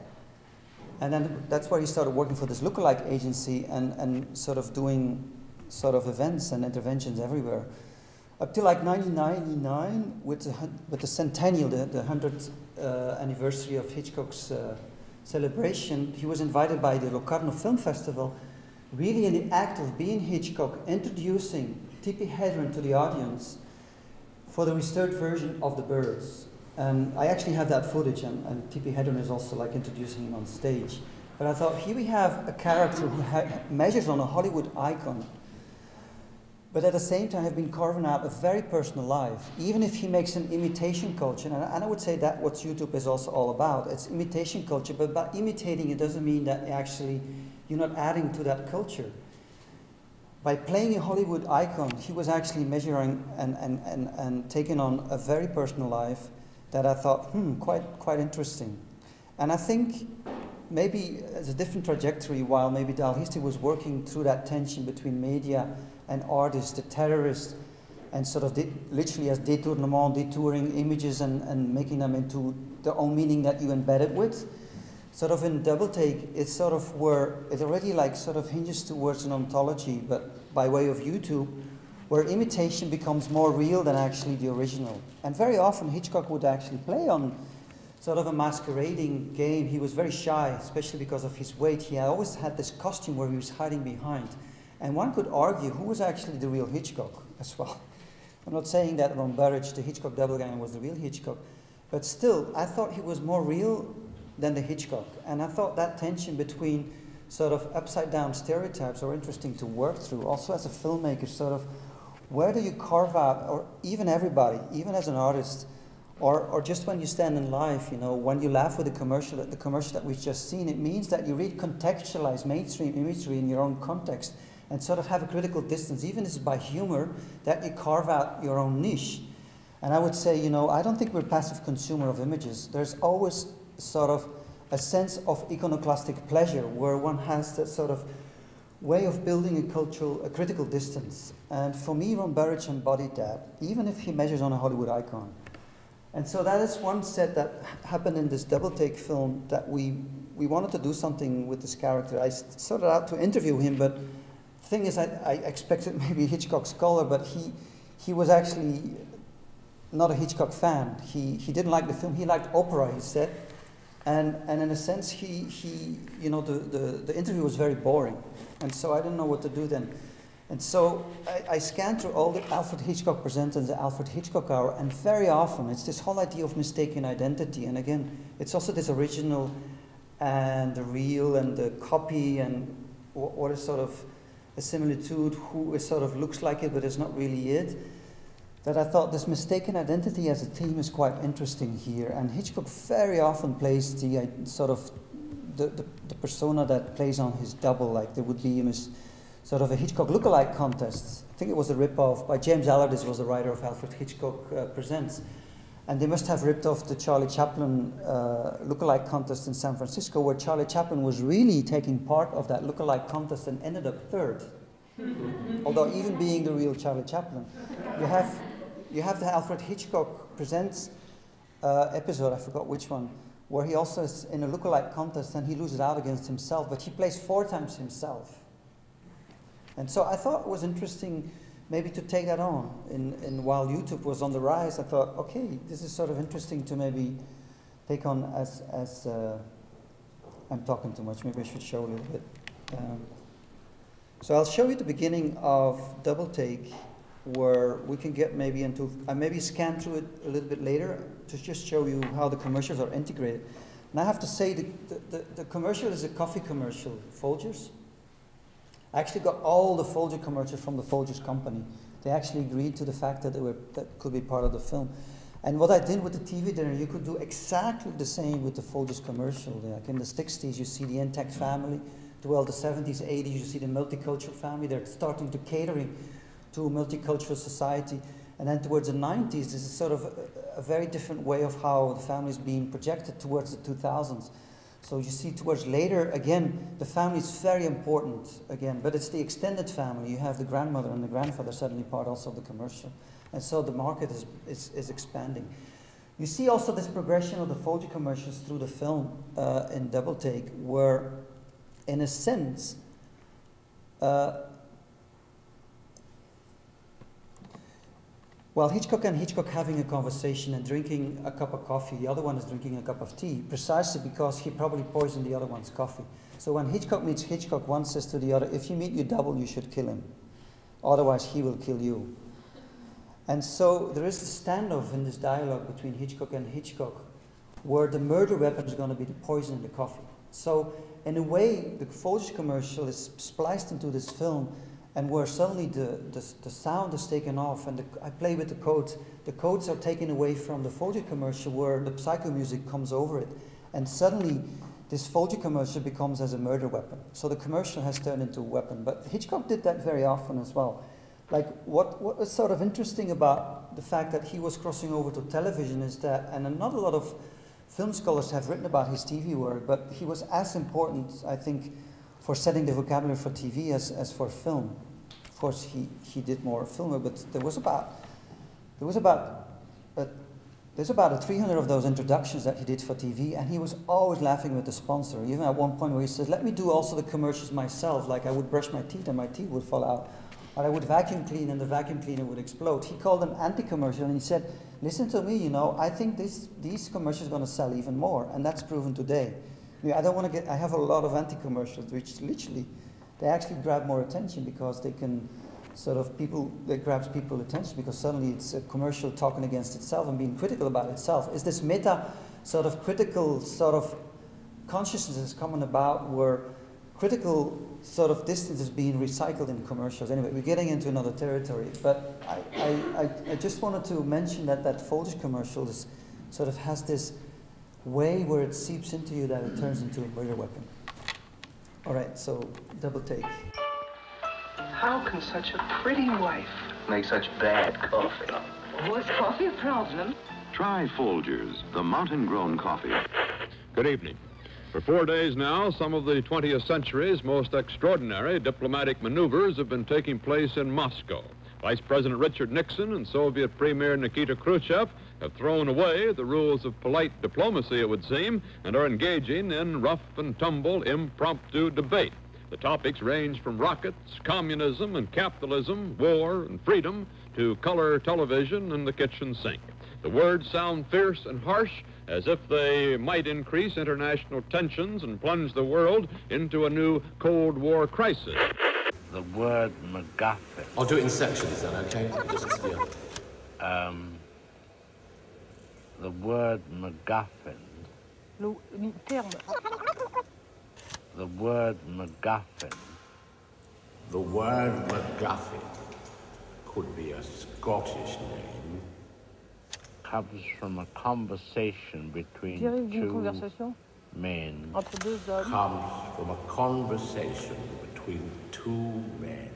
And then that's where he started working for this lookalike agency and sort of doing sort of events and interventions everywhere. Up to like 1999, with the centennial, the 100th anniversary of Hitchcock's celebration, he was invited by the Locarno Film Festival, really in the act of being Hitchcock, introducing Tippi Hedren to the audience for the restored version of The Birds. And I actually have that footage, and Tippi Hedren is also like introducing him on stage. But I thought, here we have a character who measures on a Hollywood icon, but at the same time have been carving out a very personal life, even if he makes an imitation culture. And I would say that what YouTube is also all about. It's imitation culture, but by imitating it doesn't mean that actually you're not adding to that culture. By playing a Hollywood icon, he was actually measuring and taking on a very personal life that I thought, quite interesting. And I think maybe it's a different trajectory, while maybe Dalhousie was working through that tension between media and artists, the terrorists, and sort of literally as détournement, detouring images and making them into their own meaning that you embed it with. Sort of in Double Take, it's sort of where it already like sort of hinges towards an ontology, but by way of YouTube, where imitation becomes more real than actually the original. And very often Hitchcock would actually play on sort of a masquerading game. He was very shy, especially because of his weight. He always had this costume where he was hiding behind. And one could argue who was actually the real Hitchcock as well. I'm not saying that Ron Burrage, the Hitchcock doubleganger, was the real Hitchcock, but still, I thought he was more real than the Hitchcock. And I thought that tension between sort of upside down stereotypes are interesting to work through. Also as a filmmaker, sort of, where do you carve out, or even everybody, even as an artist, or just when you stand in life, you know, when you laugh with the commercial that we've just seen, it means that you recontextualize mainstream imagery in your own context and sort of have a critical distance, even if it's by humor, that you carve out your own niche. And I would say, you know, I don't think we're a passive consumer of images. There's always sort of a sense of iconoclastic pleasure where one has that sort of way of building a critical distance. And for me, Ron Burrage embodied that, even if he measures on a Hollywood icon. And so that is one set that happened in this Double Take film, that we wanted to do something with this character. I started out to interview him, but the thing is, I expected maybe Hitchcock scholar, but he was actually not a Hitchcock fan. He didn't like the film. He liked opera, he said. And in a sense, he you know, the interview was very boring. And so I didn't know what to do then. And so I scanned through all the Alfred Hitchcock Presents and the Alfred Hitchcock Hour, and very often it's this whole idea of mistaken identity. And again, it's also this original and the real and the copy and what is sort of a similitude, who is sort of looks like it but is not really it. That I thought this mistaken identity as a theme is quite interesting here. And Hitchcock very often plays the sort of the persona that plays on his double, like there would be sort of a Hitchcock lookalike contest. I think it was a rip-off by James Allardyce, was the writer of Alfred Hitchcock Presents. And they must have ripped off the Charlie Chaplin lookalike contest in San Francisco, where Charlie Chaplin was really taking part of that lookalike contest and ended up third. Although even being the real Charlie Chaplin. You have the Alfred Hitchcock Presents episode, I forgot which one, where he also is in a lookalike contest and he loses out against himself, but he plays 4 times himself. And so I thought it was interesting maybe to take that on. And while YouTube was on the rise, I thought, okay, this is sort of interesting to maybe take on as I'm talking too much, maybe I should show a little bit. So I'll show you the beginning of Double Take, where we can get maybe into, I maybe scan through it a little bit later to just show you how the commercials are integrated. And I have to say the commercial is a coffee commercial, Folgers. I actually got all the Folger commercials from the Folgers company. They actually agreed to the fact that that could be part of the film. And what I did with the TV dinner, you could do exactly the same with the Folgers commercial. Like in the 60s, you see the intact family. Well, the 70s, 80s, you see the multicultural family. They're starting to catering to a multicultural society. And then towards the 90s, this is sort of a very different way of how the family is being projected towards the 2000s. So you see towards later, again, the family is very important, again, but it's the extended family. You have the grandmother and the grandfather suddenly part also of the commercial. And so the market is expanding. You see also this progression of the Folger commercials through the film in Double Take, where, in a sense, while Hitchcock and Hitchcock having a conversation and drinking a cup of coffee, the other one is drinking a cup of tea, precisely because he probably poisoned the other one's coffee. So when Hitchcock meets Hitchcock, one says to the other, if you meet your double, you should kill him. Otherwise, he will kill you. And so there is a standoff in this dialogue between Hitchcock and Hitchcock, where the murder weapon is going to be the poison in the coffee. So in a way, the Folgers commercial is spliced into this film, and where suddenly the sound is taken off, and I play with the codes. The codes are taken away from the Folger commercial, where the psycho music comes over it, and suddenly this Folger commercial becomes as a murder weapon. So the commercial has turned into a weapon, but Hitchcock did that very often as well. Like what was sort of interesting about the fact that he was crossing over to television is that, and not a lot of film scholars have written about his TV work, but he was as important, I think, for setting the vocabulary for TV as for film. Of course, he did more film, but there's about 300 of those introductions that he did for TV, and he was always laughing with the sponsor. Even at one point where he said, "Let me do also the commercials myself, like I would brush my teeth and my teeth would fall out, or I would vacuum clean and the vacuum cleaner would explode." He called them anti-commercial, and he said, "Listen to me, you know, I think these commercials are going to sell even more," and that's proven today. I mean, I have a lot of anti-commercials, which literally, they actually grab more attention because they can sort of it grabs people's attention because suddenly it's a commercial talking against itself and being critical about itself. Is this meta sort of critical sort of consciousness is coming about where critical sort of distance is being recycled in commercials? Anyway, we're getting into another territory, but I just wanted to mention that Folgers commercial sort of has this way where it seeps into you that it turns into a murder weapon. All right, so Double Take. How can such a pretty wife make such bad coffee? Was coffee a problem? Try Folgers, the mountain-grown coffee. Good evening. For 4 days now, some of the 20th century's most extraordinary diplomatic maneuvers have been taking place in Moscow. Vice President Richard Nixon and Soviet Premier Nikita Khrushchev have thrown away the rules of polite diplomacy, it would seem, and are engaging in rough-and-tumble impromptu debate. The topics range from rockets, communism and capitalism, war and freedom, to color television and the kitchen sink. The words sound fierce and harsh, as if they might increase international tensions and plunge the world into a new Cold War crisis. The word MacGuffin. I'll do it in sections then, okay? Just, yeah. The word MacGuffin. The word MacGuffin. The word MacGuffin could be a Scottish name. Comes from a conversation between two men. Comes from a conversation between two men.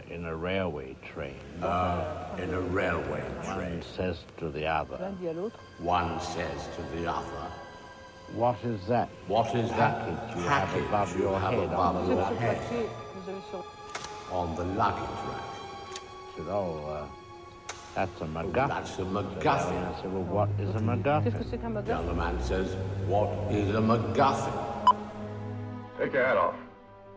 In a railway train. In a railway train. One says to the other. One says to the other. What is that? What is that package you have above your head on the head? On the luggage rack. I said, oh, that's a MacGuffin. That's a MacGuffin. I said, well, what is a MacGuffin? The other man says, what is a MacGuffin? Take your hat off.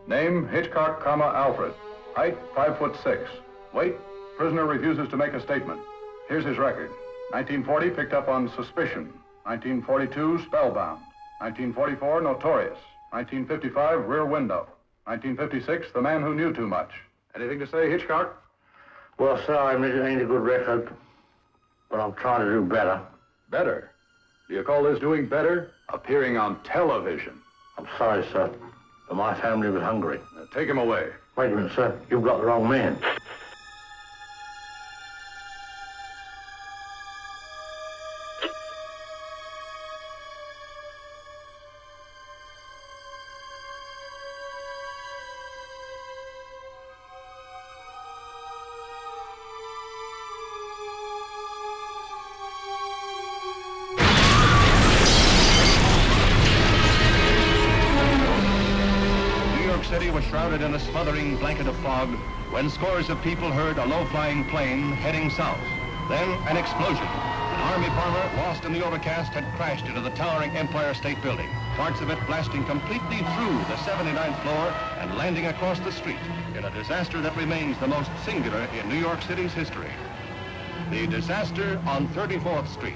Name, Hitchcock, Alfred. Height, 5'6". Weight, prisoner refuses to make a statement. Here's his record. 1940, picked up on suspicion. 1942, spellbound. 1944, notorious. 1955, rear window. 1956, the man who knew too much. Anything to say, Hitchcock? Well, sir, I admit it ain't a good record, but I'm trying to do better. Better? Do you call this doing better? Appearing on television. I'm sorry, sir, but my family was hungry. Now, take him away. Wait a minute, sir. You've got the wrong man. Shrouded in a smothering blanket of fog when scores of people heard a low-flying plane heading south. Then an explosion. An Army bomber lost in the overcast had crashed into the towering Empire State Building, parts of it blasting completely through the 79th floor and landing across the street in a disaster that remains the most singular in New York City's history. The disaster on 34th Street.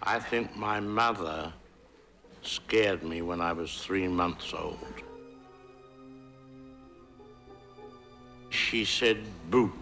I think my mother scared me when I was 3 months old. She said, boo.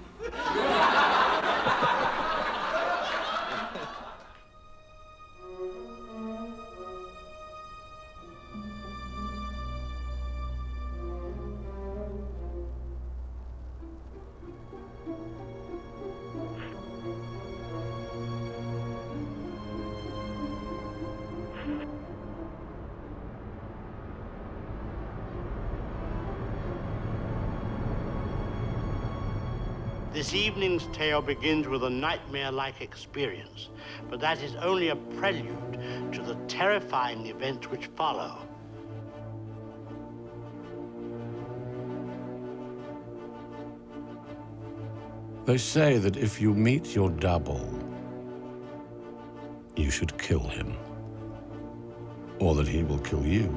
This evening's tale begins with a nightmare-like experience, but that is only a prelude to the terrifying events which follow. They say that if you meet your double, you should kill him, or that he will kill you.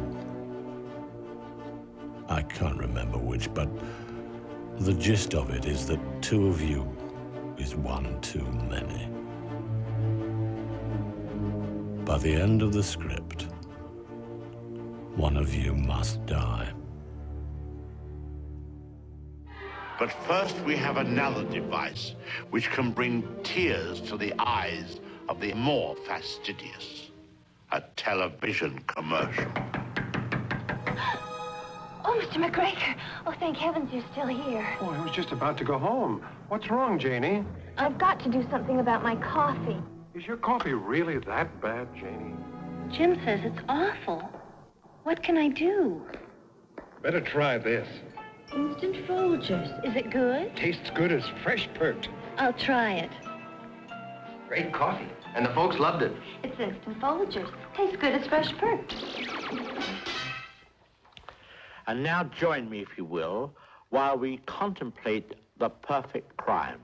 I can't remember which, but the gist of it is that two of you is one too many. By the end of the script, one of you must die. But first we have another device which can bring tears to the eyes of the more fastidious. A television commercial. Oh, Mr. McGregor. Oh, thank heavens you're still here. Oh, I was just about to go home. What's wrong, Janie? I've got to do something about my coffee. Is your coffee really that bad, Janie? Jim says it's awful. What can I do? Better try this. Instant Folgers. Is it good? Tastes good as fresh perked. I'll try it. Great coffee. And the folks loved it. It's Instant Folgers. Tastes good as fresh perked. And now join me, if you will, while we contemplate the perfect crime.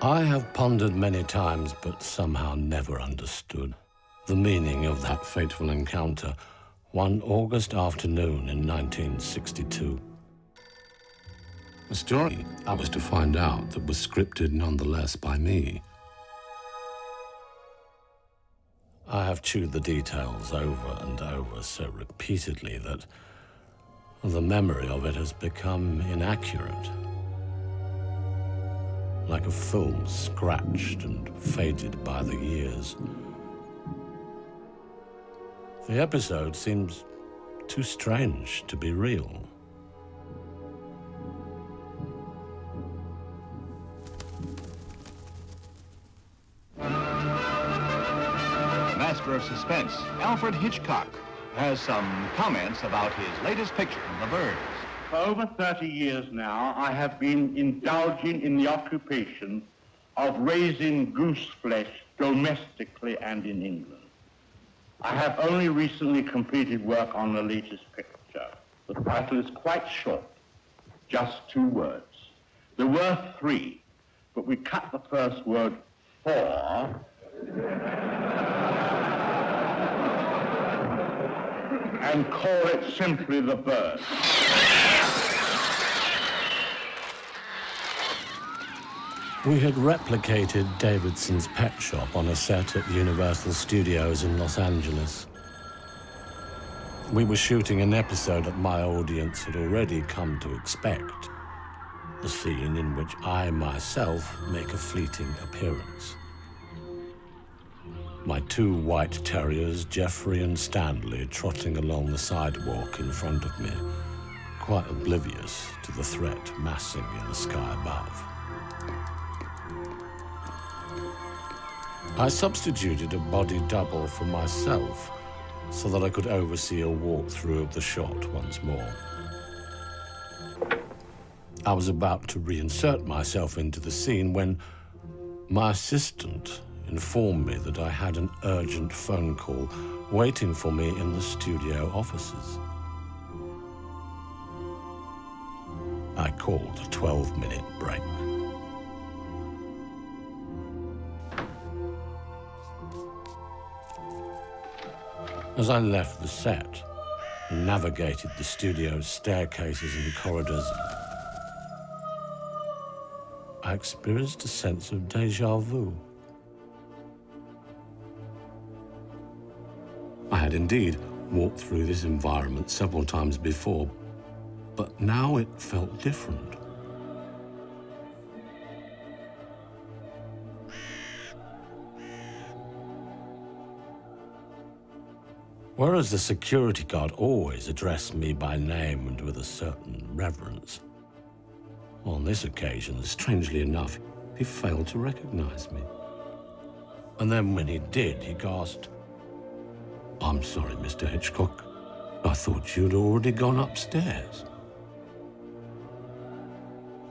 I have pondered many times, but somehow never understood the meaning of that fateful encounter one August afternoon in 1962. A story I was to find out that was scripted nonetheless by me. I have chewed the details over and over so repeatedly that the memory of it has become inaccurate. Like a film scratched and faded by the years. The episode seems too strange to be real. Master of suspense, Alfred Hitchcock, has some comments about his latest picture, The Birds. For over 30 years now, I have been indulging in the occupation of raising goose flesh domestically and in England. I have only recently completed work on the latest picture. The title is quite short, just 2 words. There were 3, but we cut the first word for and call it simply The Bird. We had replicated Davidson's Pet Shop on a set at Universal Studios in Los Angeles. We were shooting an episode that my audience had already come to expect, the scene in which I myself make a fleeting appearance. My 2 white terriers, Jeffrey and Stanley, trotting along the sidewalk in front of me, quite oblivious to the threat massing in the sky above. I substituted a body double for myself so that I could oversee a walkthrough of the shot once more. I was about to reinsert myself into the scene when my assistant informed me that I had an urgent phone call waiting for me in the studio offices. I called a 12-minute break. As I left the set and navigated the studio's staircases and corridors, I experienced a sense of déjà vu. I had indeed walked through this environment several times before, but now it felt different. Whereas the security guard always addressed me by name and with a certain reverence, on this occasion, strangely enough, he failed to recognize me. And then when he did, he gasped, "I'm sorry, Mr. Hitchcock. I thought you'd already gone upstairs."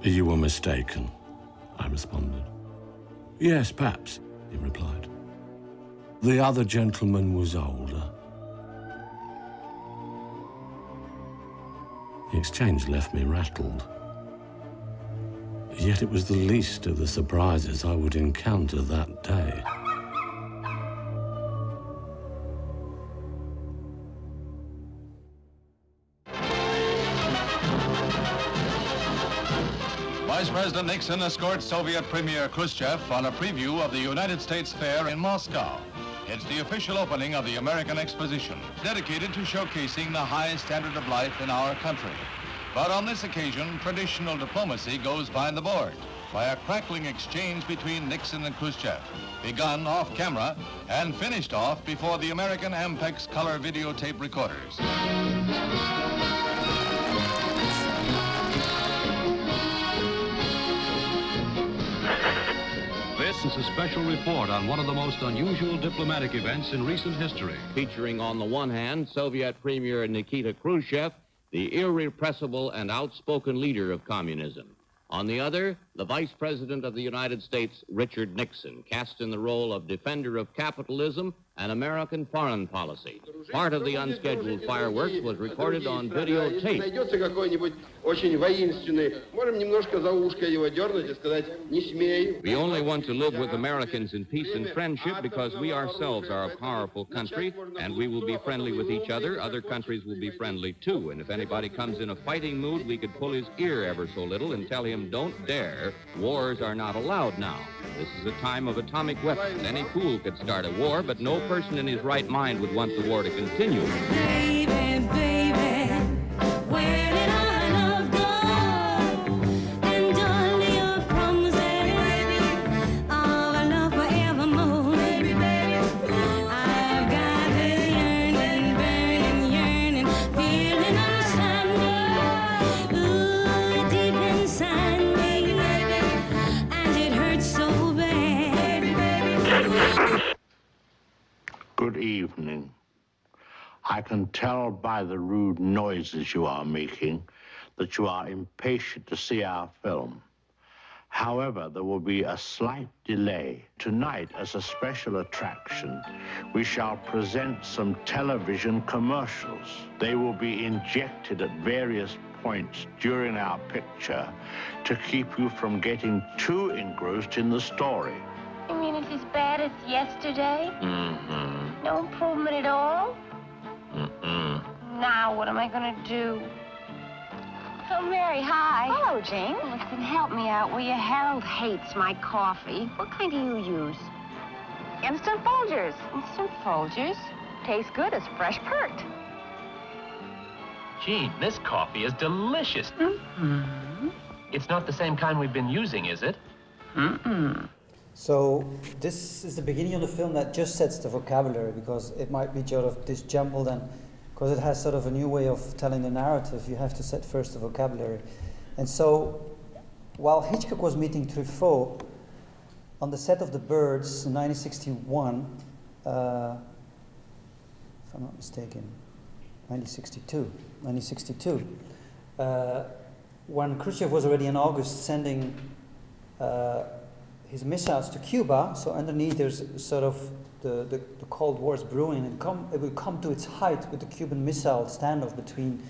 "You were mistaken," I responded. "Yes, perhaps," he replied. "The other gentleman was older." The exchange left me rattled. Yet it was the least of the surprises I would encounter that day. Vice President Nixon escorts Soviet Premier Khrushchev on a preview of the United States Fair in Moscow. It's the official opening of the American Exposition, dedicated to showcasing the high standard of life in our country. But on this occasion, traditional diplomacy goes by the board by a crackling exchange between Nixon and Khrushchev, begun off camera and finished off before the American Ampex color videotape recorders. It's a special report on one of the most unusual diplomatic events in recent history. Featuring on the one hand, Soviet Premier Nikita Khrushchev, the irrepressible and outspoken leader of communism. On the other, the Vice President of the United States, Richard Nixon, cast in the role of defender of capitalism and American foreign policy. Part of the unscheduled fireworks was recorded on videotape. We only want to live with Americans in peace and friendship because we ourselves are a powerful country, and we will be friendly with each other. Other countries will be friendly too, and if anybody comes in a fighting mood, we could pull his ear ever so little and tell him, don't dare. Wars are not allowed now. This is a time of atomic weapons. Any fool could start a war, but no person in his right mind would want the war to continue. Baby, baby, where did our love go? And all your promises of a love forevermore. Baby, baby, I've got this yearning, burning, yearning, feeling inside me, ooh, deep inside me, and it hurts so bad. Good evening. I can tell by the rude noises you are making that you are impatient to see our film. However, there will be a slight delay. Tonight, as a special attraction, we shall present some television commercials. They will be injected at various points during our picture to keep you from getting too engrossed in the story. You mean it's as bad as yesterday? Mm-hmm. No improvement at all? Mm-mm. Now what am I gonna do? Oh, Mary, hi. Hello, Jane. Listen, help me out, will you? Harold hates my coffee. What kind do you use? Instant Folgers. Instant Folgers? Tastes good as fresh pert. Gene, this coffee is delicious. It's not the same kind we've been using, is it? So this is the beginning of the film that just sets the vocabulary, because it might be sort of disjumbled, and because it has sort of a new way of telling the narrative, you have to set first the vocabulary. And so while Hitchcock was meeting Truffaut on the set of The Birds in 1961, if I'm not mistaken, 1962, when Khrushchev was already in August sending his missiles to Cuba, so underneath there's sort of the Cold War is brewing, and it will come to its height with the Cuban missile standoff between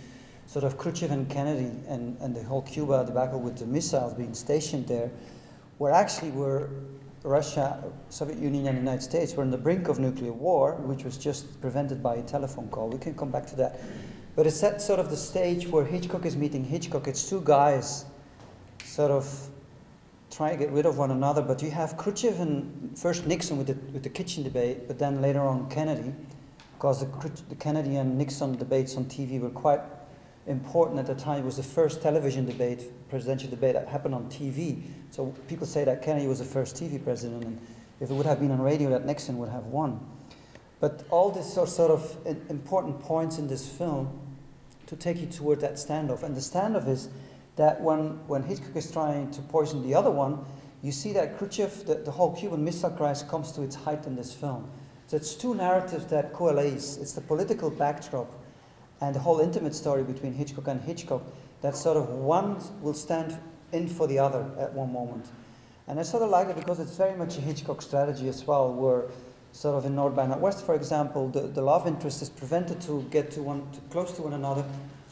sort of Khrushchev and Kennedy, and the whole Cuba debacle with the missiles being stationed there, where actually Russia, Soviet Union and the United States were on the brink of nuclear war, which was just prevented by a telephone call. We can come back to that. But it's set sort of the stage where Hitchcock is meeting Hitchcock. It's two guys sort of trying to get rid of one another, but you have Khrushchev and first Nixon with the kitchen debate, but then later on Kennedy, because the Kennedy and Nixon debates on TV were quite important at the time. It was the first television debate, presidential debate that happened on TV. So people say that Kennedy was the first TV president, and if it would have been on radio, that Nixon would have won. But all these are sort of important points in this film to take you toward that standoff. And the standoff is that when Hitchcock is trying to poison the other one, you see that Khrushchev, the whole Cuban Missile Crisis comes to its height in this film. So it's two narratives that coalesce. It's the political backdrop and the whole intimate story between Hitchcock and Hitchcock, that sort of one will stand in for the other at one moment. And I sort of like it because it's very much a Hitchcock strategy as well, where sort of in North by Northwest, for example, the love interest is prevented to get too close to one another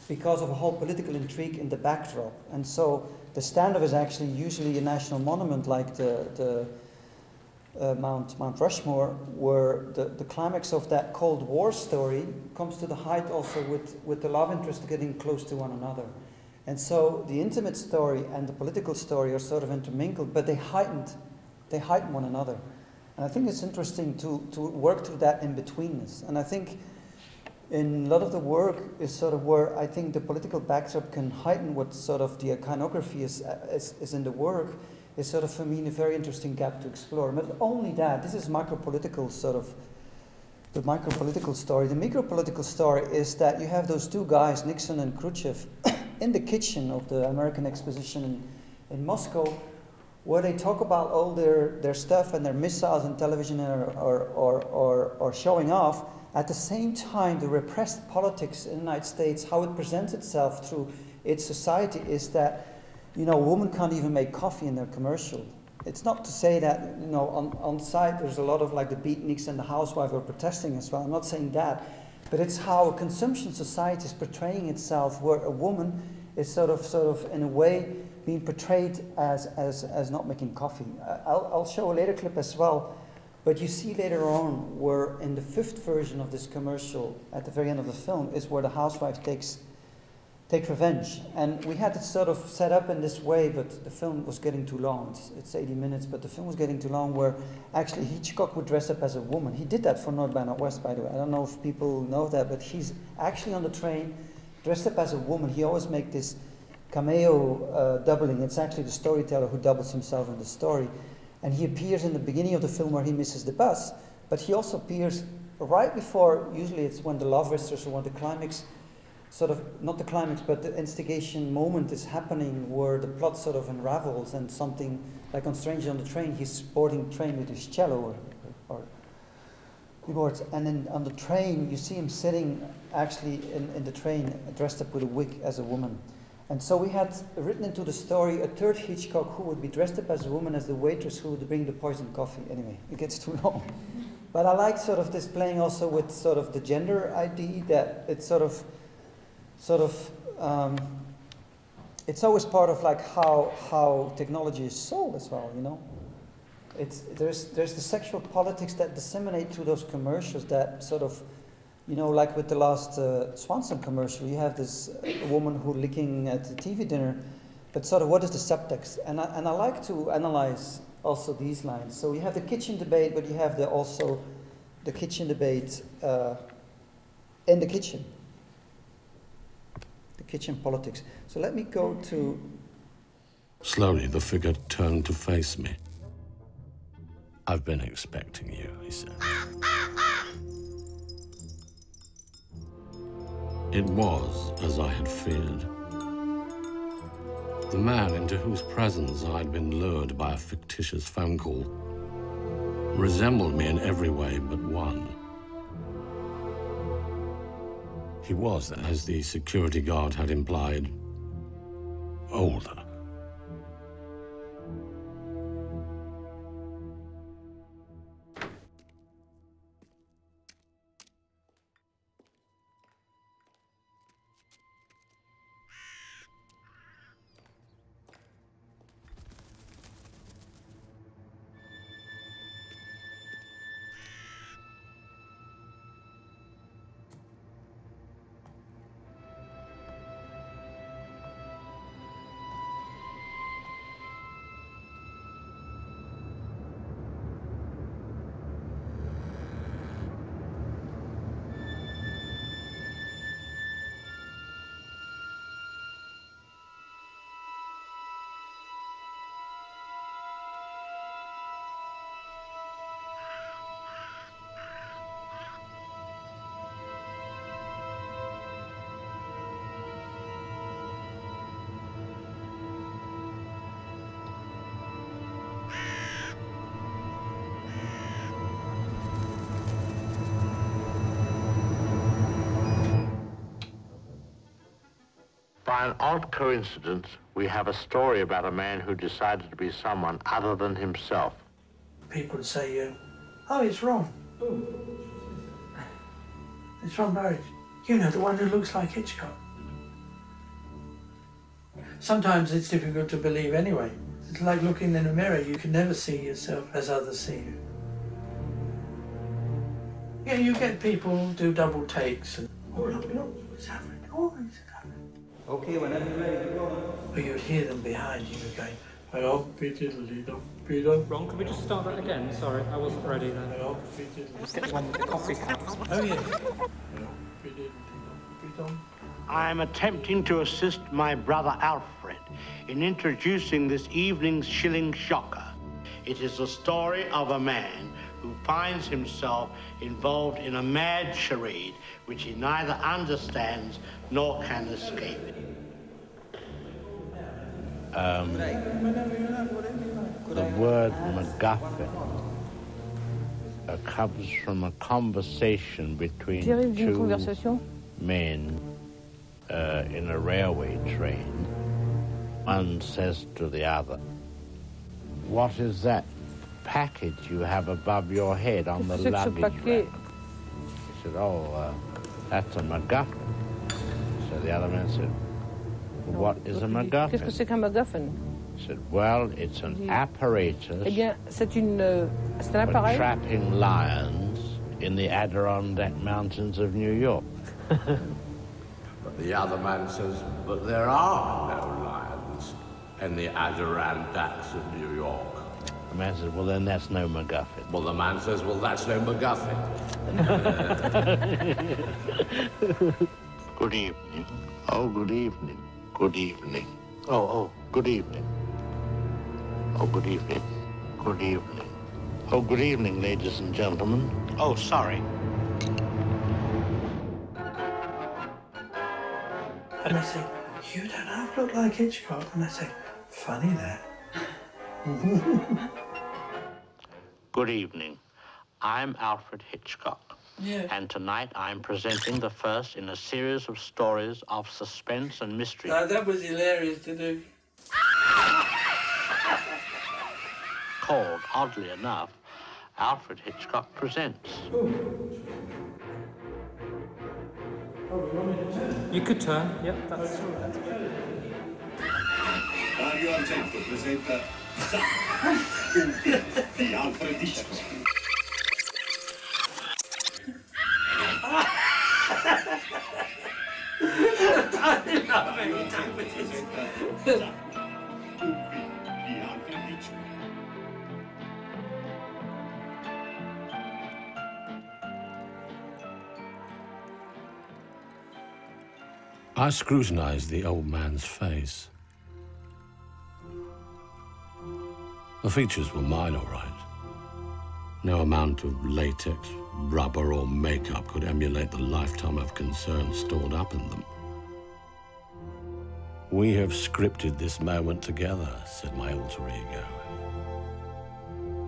because of a whole political intrigue in the backdrop. And so the standoff is actually usually a national monument like the Mount Rushmore, where the climax of that Cold War story comes to the height also with the love interest getting close to one another. And so the intimate story and the political story are sort of intermingled, but they heighten one another. And I think it's interesting to work through that in-betweenness. And I think in a lot of the work is sort of where I think the political backdrop can heighten what sort of the iconography is in the work, is sort of, for me, a very interesting gap to explore. But only that, this is micropolitical sort of, the micropolitical story. The micropolitical story is that you have those two guys, Nixon and Khrushchev, in the kitchen of the American exposition in Moscow, where they talk about all their stuff and their missiles and television or showing off. At the same time, the repressed politics in the United States, how it presents itself through its society is that, you know, a woman can't even make coffee in their commercial. It's not to say that, you know, on site there's a lot of like the beatniks and the housewives are protesting as well. I'm not saying that. But it's how a consumption society is portraying itself, where a woman is sort of in a way being portrayed as not making coffee. I'll show a later clip as well. But you see later on where in the 5th version of this commercial, at the very end of the film, is where the housewife take revenge. And we had it sort of set up in this way, but the film was getting too long. It's 80 minutes, but the film was getting too long, where actually Hitchcock would dress up as a woman. He did that for North by Northwest, by the way. I don't know if people know that, but he's actually on the train, dressed up as a woman. He always makes this cameo doubling. It's actually the storyteller who doubles himself in the story. And he appears in the beginning of the film where he misses the bus, but he also appears right before, usually it's when the love interest or when the climax, sort of, not the climax, but the instigation moment is happening where the plot sort of unravels and something, like on Stranger on the Train, he's boarding the train with his cello or keyboards, and then on the train you see him sitting actually in the train dressed up with a wig as a woman. And so we had written into the story a third Hitchcock who would be dressed up as a woman, as the waitress who would bring the poisoned coffee. Anyway, it gets too long. But I like sort of this playing also with sort of the gender ID, that it's it's always part of like how technology is sold as well, you know. There's the sexual politics that disseminate through those commercials that sort of, you know, like with the last Swanson commercial, you have this woman who licking at the TV dinner, but sort of what is the subtext? And I like to analyze also these lines. So you have the kitchen debate, but you have also the kitchen debate in the kitchen. The kitchen politics. So let me go to... Slowly, the figure turned to face me. "I've been expecting you," he said. It was as I had feared. The man into whose presence I had been lured by a fictitious phone call resembled me in every way but one. He was, as the security guard had implied, older. By an odd coincidence, we have a story about a man who decided to be someone other than himself. People would say, oh, it's Ron. It's Ron Burridge. You know, the one who looks like Hitchcock. Sometimes it's difficult to believe anyway. It's like looking in a mirror. You can never see yourself as others see you. Yeah, you get people do double takes and, oh, look, what's happening? Oh, it's happening. Okay, whenever you're ready, keep going. But you'd hear them behind you going, Ron, could we just start that again? Sorry, I wasn't ready then. Let's get one with the coffee cups. Oh, yeah. I am attempting to assist my brother Alfred in introducing this evening's Shilling Shocker. It is the story of a man who finds himself involved in a mad charade which he neither understands nor can escape. the word MacGuffin comes from a conversation between two men in a railway train. One says to the other, "What is that package you have above your head on the luggage rack?" He said, "Oh, that's a MacGuffin." So the other man said, "What is a MacGuffin?" Qu'est-ce que c'est qu'un MacGuffin? He said, "Well, it's an apparatus Eh bien, c'est un for appareil trapping lions in the Adirondack Mountains of New York." But the other man says, "But there are no lions in the Adirondacks of New York." The man says, "Well, then that's no MacGuffin." Well, the man says, "Well, that's no MacGuffin." Good evening. Oh, good evening. Good evening. Oh, good evening. Oh, good evening. Good evening. Oh, good evening, ladies and gentlemen. Oh, sorry. And they say, "You don't half look like Hitchcock." And I say, "Funny that." Good evening. I'm Alfred Hitchcock. Yeah. And tonight I'm presenting the first in a series of stories of suspense and mystery. No, that was hilarious to do. Called, oddly enough, Alfred Hitchcock Presents. You could turn, yep, that's all right. Radio Argento presenta di Alfred Hitchcock. I scrutinized the old man's face. The features were mine, all right. No amount of latex, rubber, or makeup could emulate the lifetime of concern stored up in them. "We have scripted this moment together," said my alter ego.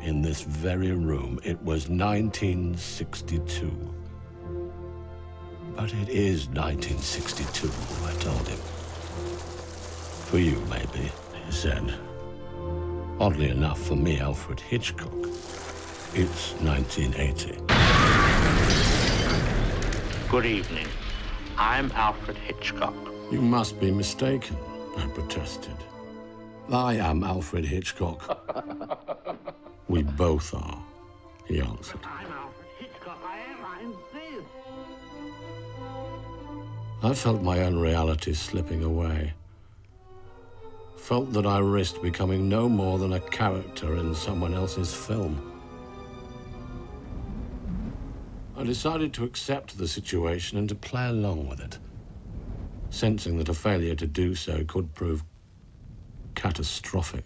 "In this very room, it was 1962. But it is 1962, I told him. For you, maybe, he said. Oddly enough, for me, Alfred Hitchcock, it's 1980. Good evening. I'm Alfred Hitchcock. You must be mistaken, I protested. I am Alfred Hitchcock. We both are, he answered. I'm Alfred Hitchcock. I insist. I felt my own reality slipping away. Felt that I risked becoming no more than a character in someone else's film. I decided to accept the situation and to play along with it, sensing that a failure to do so could prove catastrophic.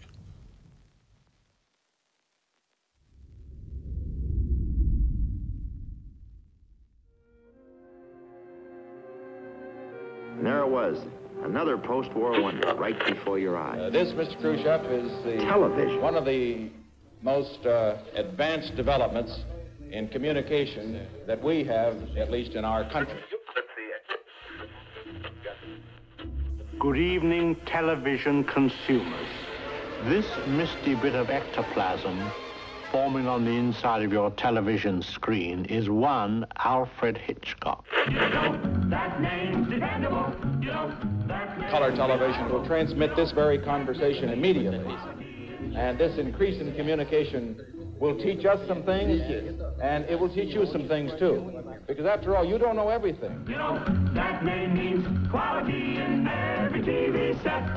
And there it was, another post-war wonder right before your eyes. This, Mr. Khrushchev, is the television. One of the most advanced developments in communication that we have, at least in our country. Good evening, television consumers. This misty bit of ectoplasm forming on the inside of your television screen is one Alfred Hitchcock. That name's dependable. Color television will transmit this very conversation immediately. And this increase in communication will teach us some things, and it will teach you some things, too. Because after all, you don't know everything. That name means quality in every TV set.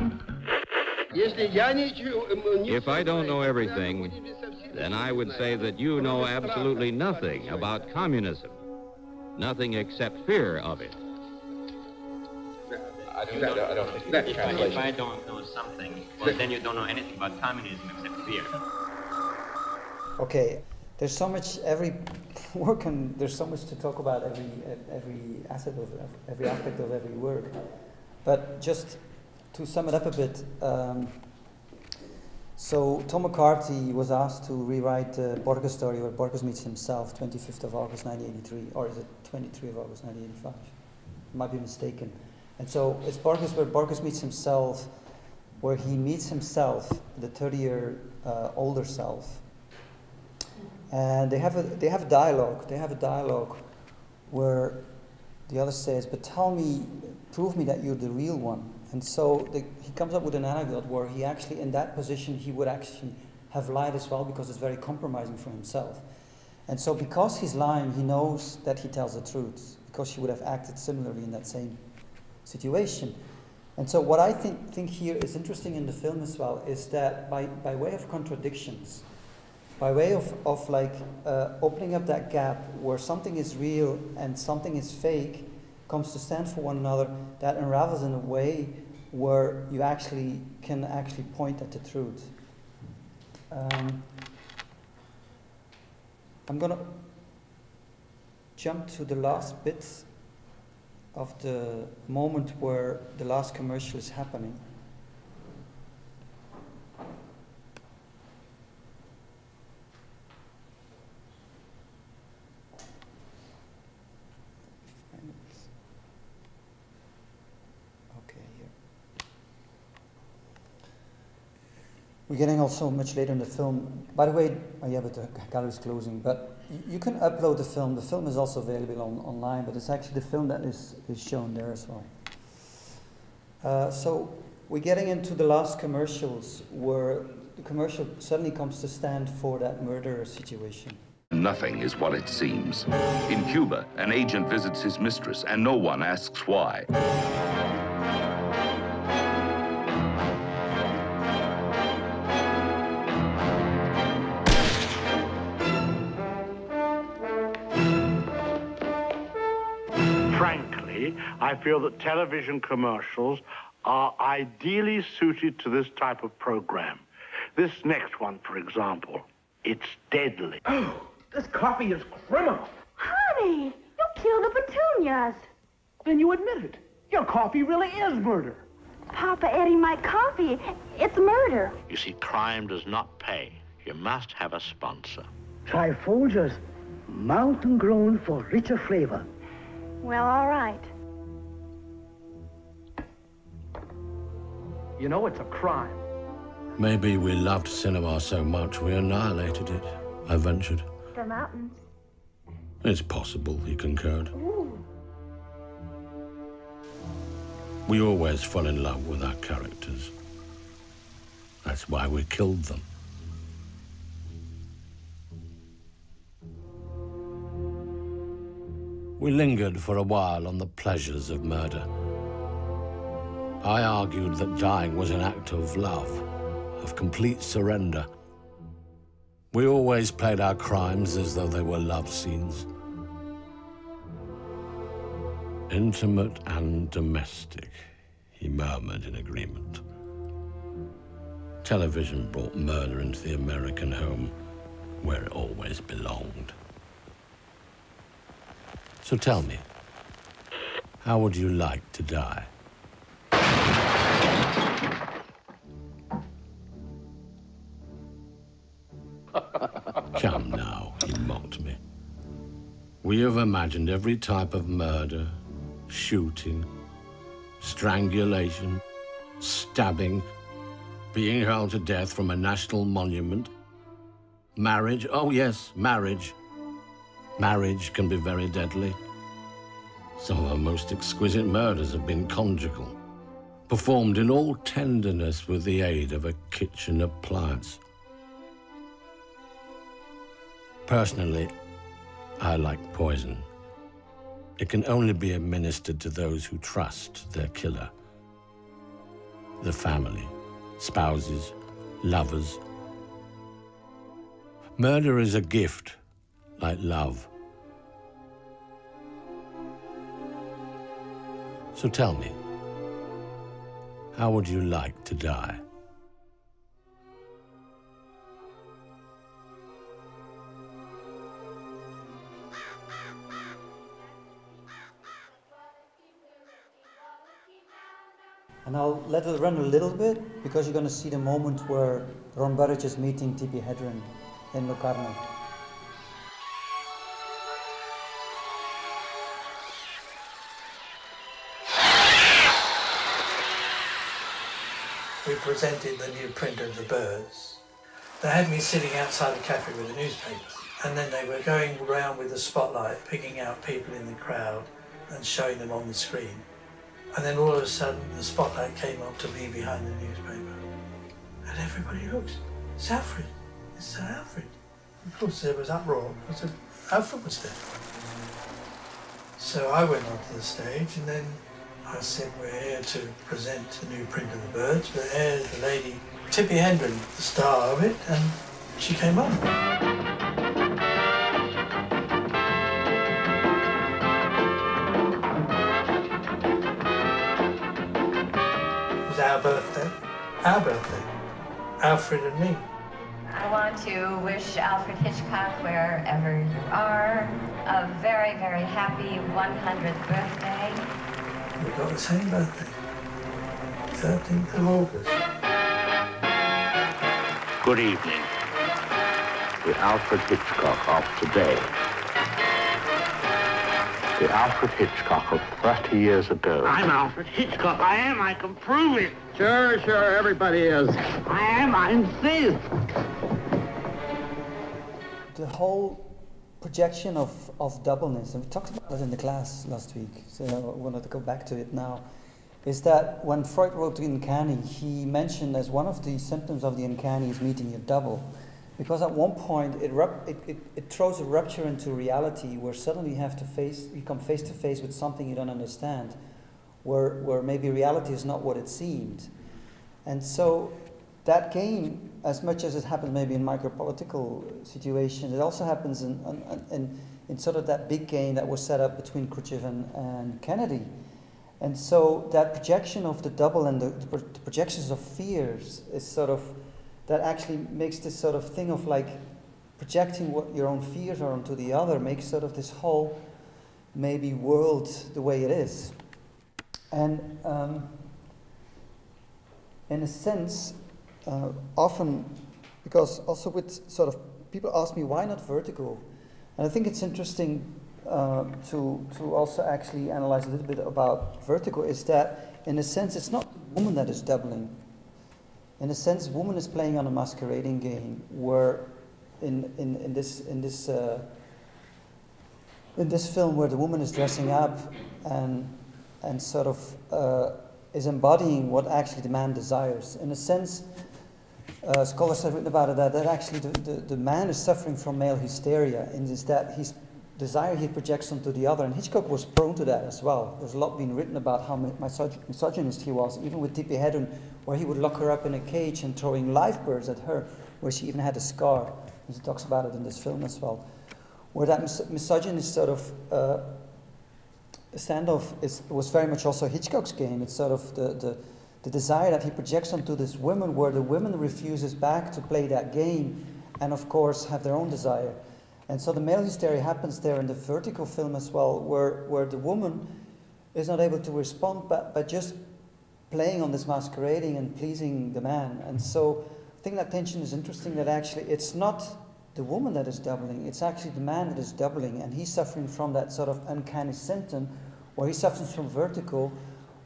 If I don't know everything, then I would say that you know absolutely nothing about communism. Nothing except fear of it. I don't think that's translation. If I don't know something, well, then you don't know anything about communism except fear. Okay, there's so much there's so much to talk about every aspect of every work. But just to sum it up a bit, So Tom McCarthy was asked to rewrite the Borges story where Borges meets himself, 25th of August 1983, or is it 23 of August 1985? I might be mistaken. And so it's Borges where Borges meets himself, where he meets himself, the 30-year older self, and they have a dialogue. They have a dialogue where the other says, "But tell me, prove me that you're the real one." And so he comes up with an anecdote where he actually, in that position, he would actually have lied as well because it's very compromising for himself. And so because he's lying, he knows that he tells the truth because he would have acted similarly in that same situation. And so what I think here is interesting in the film as well is that by way of contradictions, by way of opening up that gap where something is real and something is fake, comes to stand for one another, that unravels in a way where you can point at the truth. I'm gonna jump to the last bit of the moment where the last commercial is happening. We're getting also much later in the film. By the way, yeah, but the gallery's closing. But you can upload the film. The film is also available online, but it's actually the film that is shown there as well. So we're getting into the last commercials where the commercial suddenly comes to stand for that murder situation. Nothing is what it seems. In Cuba, an agent visits his mistress, and no one asks why. Frankly, I feel that television commercials are ideally suited to this type of program. This next one, for example, it's deadly. Oh, this coffee is criminal. Honey, you killed the petunias. Then you admit it. Your coffee really is murder. Papa eating my coffee, it's murder. You see, crime does not pay. You must have a sponsor. Try Folgers, mountain grown for richer flavor. Well, all right. You know it's a crime. Maybe we loved cinema so much we annihilated it, I ventured. The mountains. It's possible, he concurred. Ooh. We always fell in love with our characters. That's why we killed them. We lingered for a while on the pleasures of murder. I argued that dying was an act of love, of complete surrender. We always played our crimes as though they were love scenes. Intimate and domestic, he murmured in agreement. Television brought murder into the American home, where it always belonged. So tell me, how would you like to die? Come now, he mocked me. We have imagined every type of murder, shooting, strangulation, stabbing, being hurled to death from a national monument, marriage, oh yes, marriage. Marriage can be very deadly. Some of our most exquisite murders have been conjugal, performed in all tenderness with the aid of a kitchen appliance. Personally, I like poison. It can only be administered to those who trust their killer. The family, spouses, lovers. Murder is a gift, like love. So tell me, how would you like to die? And I'll let it run a little bit, because you're going to see the moment where Ron Burridge is meeting Tippi Hedren in Locarno. We presented the new print of The Birds. They had me sitting outside the cafe with a newspaper, and then they were going around with the spotlight, picking out people in the crowd and showing them on the screen. And then all of a sudden, the spotlight came up to me behind the newspaper. And everybody looked. It's Alfred. It's Sir Alfred. Of course, there was uproar. I said, Alfred was there. So I went onto the stage, and then I said, we're here to present the new print of The Birds. But here's the lady, Tippi Hedren, the star of it, and she came on. Our birthday, Alfred and me. I want to wish Alfred Hitchcock, wherever you are, a very, very happy 100th birthday. We got the same birthday, 13th of August. Good evening. The Alfred Hitchcock of today. The Alfred Hitchcock of 30 years ago. I'm Alfred Hitchcock. I am. I can prove it. Sure, everybody is. I am. I insist. The whole projection of doubleness, and we talked about it in the class last week, so I wanted to go back to it now, is that when Freud wrote the uncanny, he mentioned as one of the symptoms of the uncanny is meeting your double. Because at one point it throws a rupture into reality where suddenly you come face to face with something you don't understand, where maybe reality is not what it seemed. And so that game, as much as it happens maybe in micropolitical situations, it also happens in sort of that big game that was set up between Khrushchev and Kennedy. And so that projection of the double and the projections of fears is sort of, that actually makes this sort of thing of like projecting what your own fears are onto the other, makes sort of this whole maybe world the way it is. And in a sense, often, because also with sort of, people ask me, why not Vertigo? And I think it's interesting to also actually analyze a little bit about Vertigo, is that in a sense it's not the woman that is doubling. In a sense, woman is playing on a masquerading game, where in this film, where the woman is dressing up and sort of is embodying what actually the man desires. In a sense, scholars have written about it that actually the man is suffering from male hysteria, in this that his desire he projects onto the other, and Hitchcock was prone to that as well. There's a lot been written about how misogynist he was, even with Tippi Hedren, where he would lock her up in a cage and throwing live birds at her, where she even had a scar. He talks about it in this film as well, where that misogynist sort of standoff was very much also Hitchcock's game. It's sort of the desire that he projects onto this woman, where the woman refuses back to play that game and of course have their own desire. And so the male hysteria happens there in the Vertigo film as well, where the woman is not able to respond but just playing on this masquerading and pleasing the man. And so I think that tension is interesting, that actually it's not the woman that is doubling, it's actually the man that is doubling, and he's suffering from that sort of uncanny symptom, or he suffers from vertigo,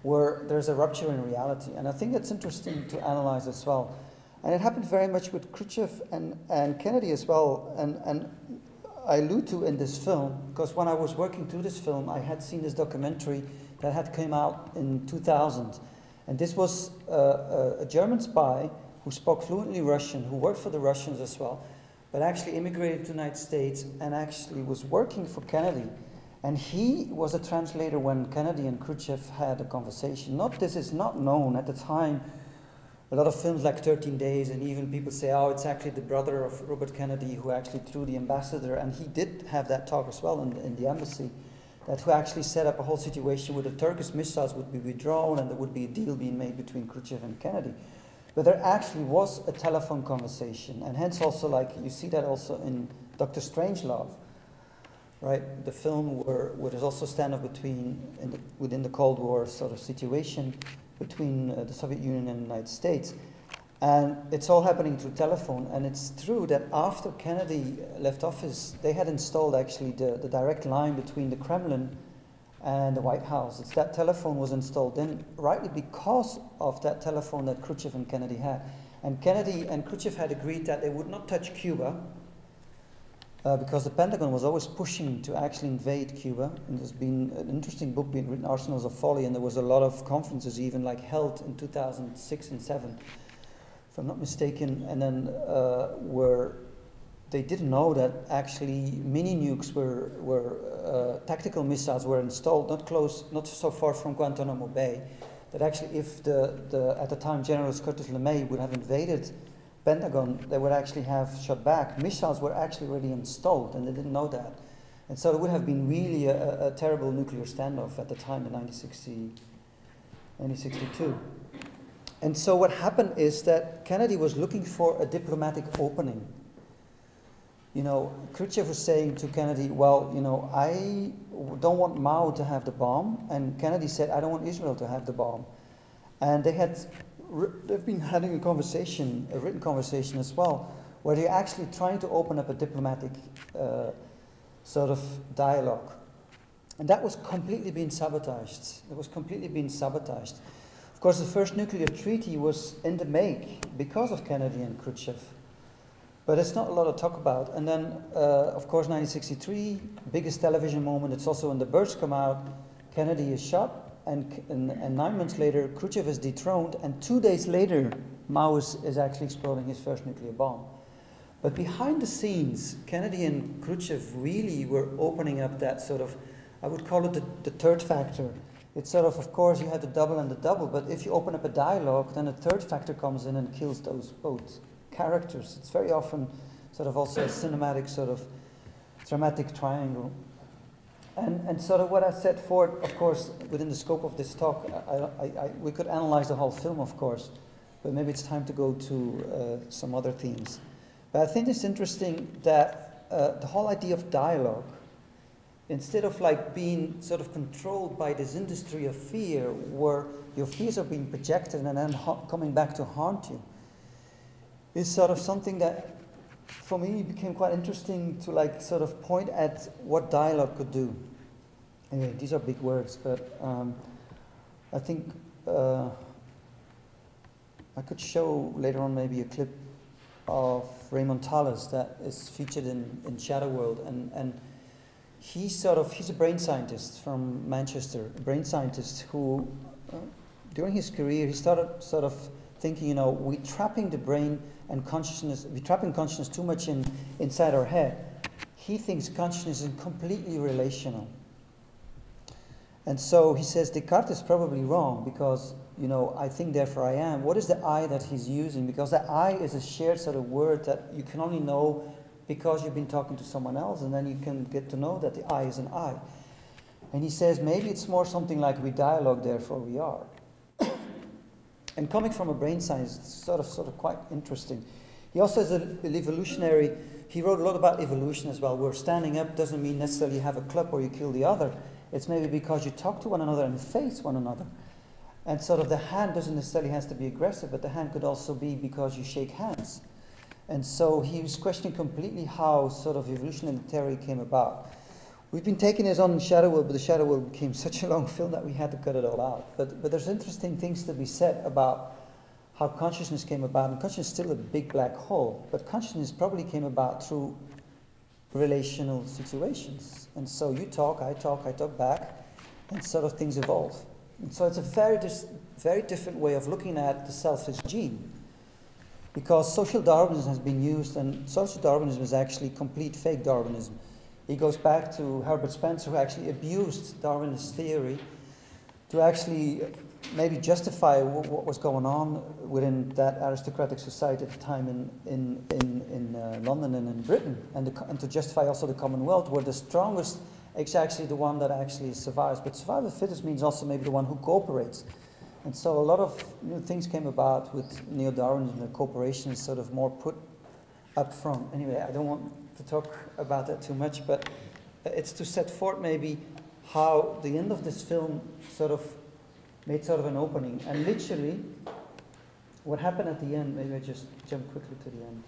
where there's a rupture in reality. And I think that's interesting to analyze as well. And it happened very much with Khrushchev and Kennedy as well, and I allude to in this film, because when I was working through this film, I had seen this documentary that had come out in 2000. And this was a German spy who spoke fluently Russian, who worked for the Russians as well, but actually immigrated to the United States and actually was working for Kennedy. And he was a translator when Kennedy and Khrushchev had a conversation. This is not known at the time. A lot of films like 13 Days, and even people say, oh, it's actually the brother of Robert Kennedy who actually threw the ambassador, and he did have that talk as well in the embassy, that who actually set up a whole situation where the Turkish missiles would be withdrawn and there would be a deal being made between Khrushchev and Kennedy. But there actually was a telephone conversation, and hence also, like, you see that also in Dr. Strangelove, right? The film where there's also standoff within the Cold War sort of situation between the Soviet Union and the United States. And it's all happening through telephone. And it's true that after Kennedy left office, they had installed actually the direct line between the Kremlin and the White House. It's that telephone was installed then, rightly because of that telephone that Khrushchev and Kennedy had. And Kennedy and Khrushchev had agreed that they would not touch Cuba, because the Pentagon was always pushing to actually invade Cuba. And there's been an interesting book being written, Arsenals of Folly, and there was a lot of conferences even like held in 2006 and 2007, if I'm not mistaken, and then where they didn't know that actually mini nukes were tactical missiles were installed not so far from Guantanamo Bay, that actually if at the time General Curtis LeMay would have invaded Pentagon, they would actually have shot back. Missiles were actually already installed, and they didn't know that. And so it would have been really a terrible nuclear standoff at the time in 1962. And so what happened is that Kennedy was looking for a diplomatic opening. You know, Khrushchev was saying to Kennedy, well, you know, I don't want Mao to have the bomb. And Kennedy said, I don't want Israel to have the bomb. And they've been having a conversation, a written conversation as well, where they're actually trying to open up a diplomatic sort of dialogue. And that was completely being sabotaged. It was completely being sabotaged. Of course, the first nuclear treaty was in the make because of Kennedy and Khrushchev. But it's not a lot to talk about. And then, of course, 1963, biggest television moment. It's also when the birds come out. Kennedy is shot, and 9 months later, Khrushchev is dethroned, and 2 days later, Mao is actually exploding his first nuclear bomb. But behind the scenes, Kennedy and Khrushchev really were opening up that sort of, I would call it the third factor. It's sort of course, you have the double and the double, but if you open up a dialogue, then a third factor comes in and kills those both characters. It's very often sort of also a cinematic sort of dramatic triangle. And sort of what I set forward, of course, within the scope of this talk, we could analyze the whole film, of course, but maybe it's time to go to some other themes. But I think it's interesting that the whole idea of dialogue, instead of like being sort of controlled by this industry of fear, where your fears are being projected and then coming back to haunt you, is sort of something that, for me, became quite interesting to like sort of point at what dialogue could do. Anyway, these are big words, but I think I could show later on maybe a clip of Raymond Tallis that is featured in Shadow World, and he's a brain scientist from Manchester, a brain scientist who, during his career, he started sort of thinking, you know, we're trapping the brain and consciousness, we're trapping consciousness too much inside our head. He thinks consciousness is completely relational. And so he says Descartes is probably wrong because, you know, I think therefore I am. What is the I that he's using? Because the I is a shared sort of word that you can only know because you've been talking to someone else, and then you can get to know that the I is an I. And he says maybe it's more something like we dialogue, therefore we are. And coming from a brain science, it's sort of quite interesting. He also is an evolutionary, he wrote a lot about evolution as well, where standing up doesn't mean necessarily you have a club or you kill the other. It's maybe because you talk to one another and face one another. And sort of the hand doesn't necessarily have to be aggressive, but the hand could also be because you shake hands. And so he was questioning completely how sort of evolutionary theory came about. We've been taking this on Shadow World, but the Shadow World became such a long film that we had to cut it all out. But there's interesting things to be said about how consciousness came about. And consciousness is still a big black hole, but consciousness probably came about through relational situations. And so you talk, I talk back, and sort of things evolve. And so it's a very different way of looking at the selfish gene. Because social Darwinism has been used, and social Darwinism is actually complete fake Darwinism. He goes back to Herbert Spencer, who actually abused Darwinist theory to actually maybe justify what was going on within that aristocratic society at the time in London and in Britain, and to justify also the Commonwealth, where the strongest is actually the one that actually survives. But survival of the fittest means also maybe the one who cooperates. And so a lot of new things came about with neo-Darwinism, and cooperation is sort of more put up front. Anyway, I don't want to talk about that too much, but it's to set forth maybe how the end of this film sort of made sort of an opening. And literally, what happened at the end, maybe I just jump quickly to the end.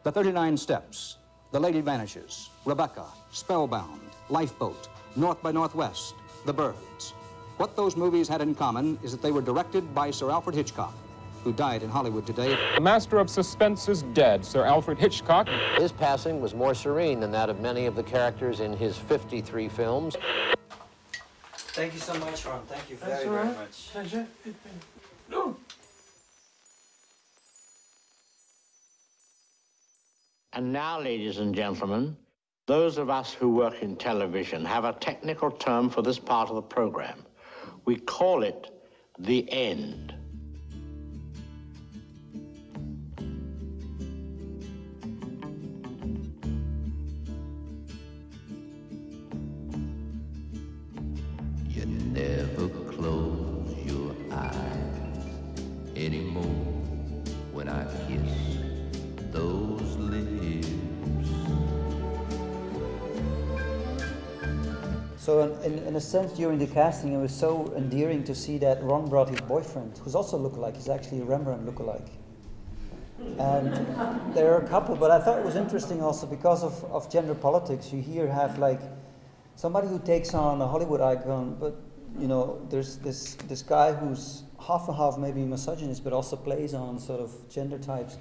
The 39 Steps, The Lady Vanishes, Rebecca, Spellbound, Lifeboat, North by Northwest, The Birds. What those movies had in common is that they were directed by Sir Alfred Hitchcock, who died in Hollywood today. The master of suspense is dead, Sir Alfred Hitchcock. His passing was more serene than that of many of the characters in his 53 films. Thank you so much, Ron. Thank you That's very, all very right. much. Pleasure. No. And now, ladies and gentlemen, those of us who work in television have a technical term for this part of the program. We call it the end. You never close your eyes anymore when I kiss those lips. So in a sense, during the casting, it was so endearing to see that Ron brought his boyfriend, who's also lookalike. He's actually a Rembrandt lookalike. And there are a couple, but I thought it was interesting also because of gender politics. You here have like somebody who takes on a Hollywood icon, but you know, there's this guy who's half and half maybe misogynist, but also plays on sort of gender types.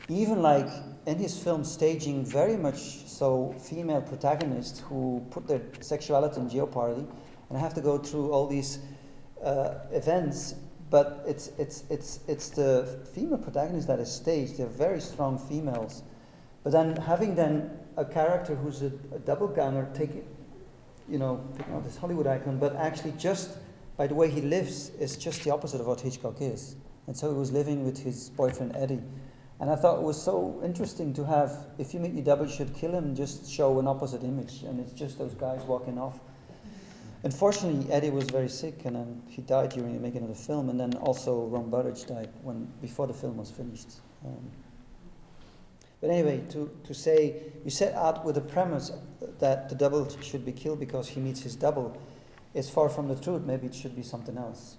Even like in his film staging very much so female protagonists who put their sexuality in jeopardy and have to go through all these events, but it's the female protagonist that is staged. They're very strong females, but then having then a character who's a double gunner taking on this Hollywood icon, but actually just by the way he lives is just the opposite of what Hitchcock is. And so he was living with his boyfriend Eddie. And I thought it was so interesting to have, if you meet your double, you should kill him, just show an opposite image. And it's just those guys walking off. Unfortunately, Eddie was very sick, and then he died during the making of the film. And then also Ron Burridge died before the film was finished. But anyway, to say, you set out with the premise that the double should be killed because he meets his double is far from the truth. Maybe it should be something else.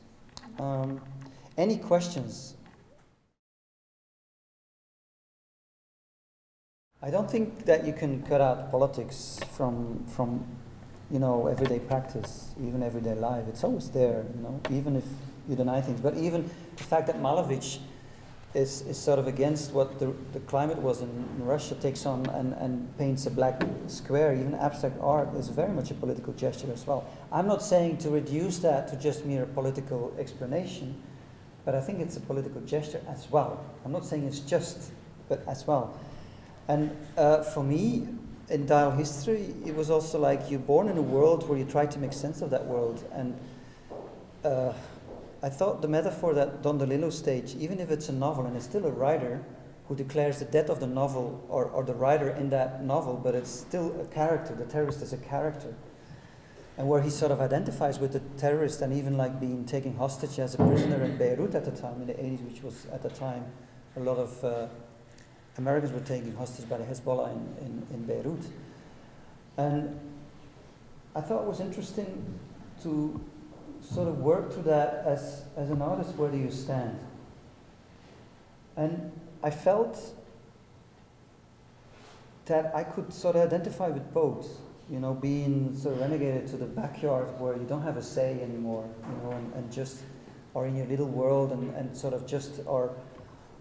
Any questions? I don't think that you can cut out politics from everyday practice, even everyday life. It's always there, even if you deny things. But even the fact that Malevich is sort of against what the climate was in Russia, takes on and paints a black square, even abstract art is very much a political gesture as well. I'm not saying to reduce that to just mere political explanation, but I think it's a political gesture as well. I'm not saying it's just, but as well. And for me, in Dial History, it was also like you're born in a world where you try to make sense of that world. And I thought the metaphor that Don DeLillo staged, even if it's a novel and it's still a writer who declares the death of the novel or the writer in that novel, but it's still a character, the terrorist is a character. And where he sort of identifies with the terrorist and even like being taken hostage as a prisoner in Beirut at the time, in the 80s, which was at the time a lot of Americans were taken hostage by the Hezbollah in Beirut. And I thought it was interesting to sort of work through that as an artist, where do you stand? And I felt that I could sort of identify with both, being sort of renegated to the backyard where you don't have a say anymore, and just are in your little world and sort of just are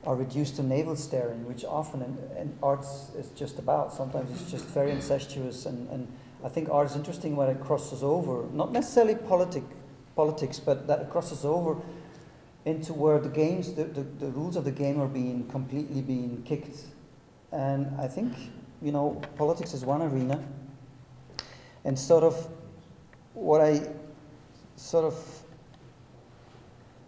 reduced to navel staring, which often and arts is just about. Sometimes it's just very incestuous, and I think art is interesting when it crosses over, not necessarily politics, but that it crosses over into where the games, the rules of the game are completely being kicked. And I think, politics is one arena, and sort of what I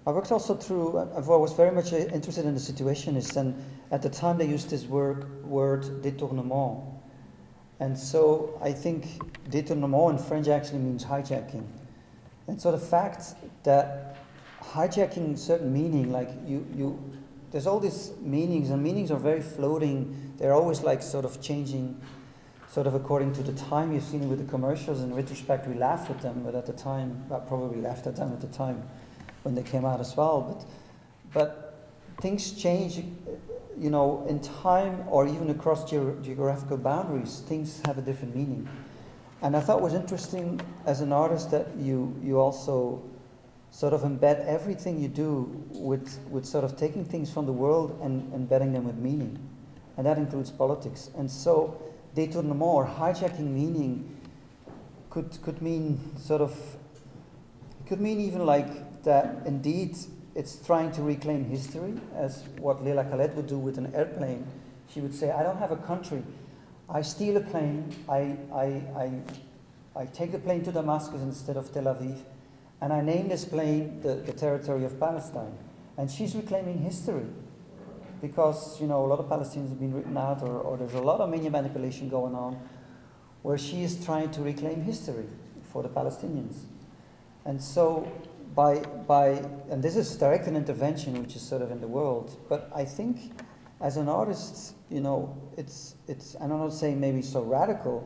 worked also through, I was very much interested in the Situationists, and at the time they used this word détournement. And so I think détournement in French actually means hijacking. And so the fact that hijacking certain meaning, like there's all these meanings, and meanings are very floating. They're always like sort of changing, sort of according to the time. You've seen it with the commercials. In retrospect, we laugh at them, but at the time, I probably laughed at them at the time. when they came out as well. But things change, you know, in time or even across geographical boundaries. Things have a different meaning. And I thought it was interesting as an artist that you also sort of embed everything you do with sort of taking things from the world and embedding them with meaning. And that includes politics. And so détournement, or hijacking meaning, could mean sort of, it could mean even like that indeed it's trying to reclaim history, as what Leila Khaled would do with an airplane. She would say, I don't have a country. I steal a plane, I take the plane to Damascus instead of Tel Aviv, and I name this plane the territory of Palestine. And she's reclaiming history, because, you know, a lot of Palestinians have been written out, or there's a lot of media manipulation going on, where she is trying to reclaim history for the Palestinians. And so and this is direct an intervention, which is sort of in the world, but I think as an artist, you know, it's I'm not saying maybe so radical,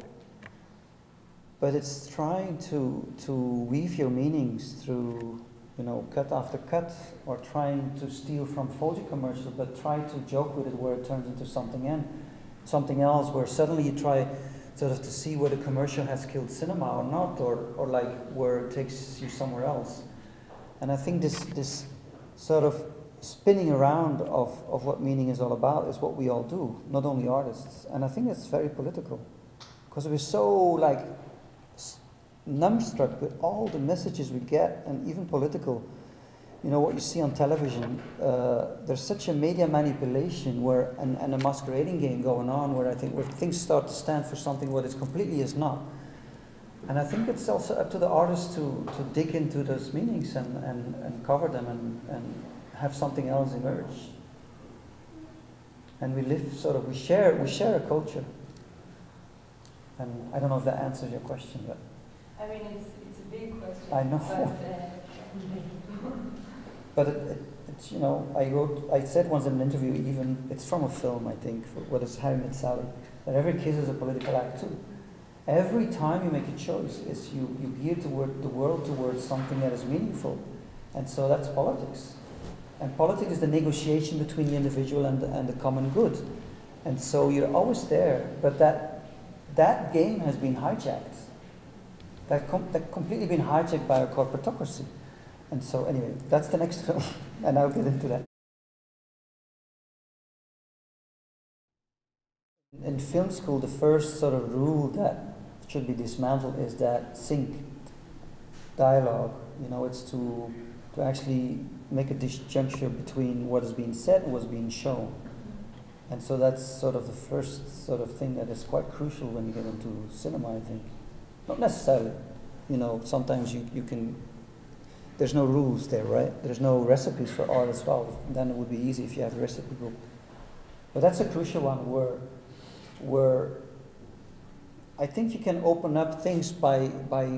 but it's trying to weave your meanings through, you know, cut after cut, or trying to steal from Folger commercials, but try to joke with it where it turns into something else, where suddenly you try sort of to see whether the commercial has killed cinema or not, or like where it takes you somewhere else. And I think this sort of spinning around of what meaning is all about is what we all do, not only artists. And I think it's very political, because we're so like numbstruck with all the messages we get, and even political. You know, what you see on television, there's such a media manipulation where, and a masquerading game going on, where I think where things start to stand for something what it completely is not. And I think it's also up to the artist to dig into those meanings and cover them and have something else emerge. And we live sort of, we share a culture. And I don't know if that answers your question, but. I mean, it's a big question. I know. But it's, you know, I said once in an interview, even, it's from a film, I think, what is Harry Met Sally, that every kiss is a political act too. Every time you make a choice, you gear toward the world towards something that is meaningful. And so that's politics. And politics is the negotiation between the individual and the common good. And so you're always there, but that game has been hijacked. That completely been hijacked by a corporatocracy. And so anyway, that's the next film, and I'll get into that. In film school, the first sort of rule that should be dismantled is that sync, dialogue. You know, it's to actually make a disjuncture between what is being said and what's being shown. And so that's sort of the first sort of thing that is quite crucial when you get into cinema, I think. Not necessarily. You know, sometimes you can, there's no rules there, right? There's no recipes for art as well. Then it would be easy if you have a recipe book. But that's a crucial one where I think you can open up things by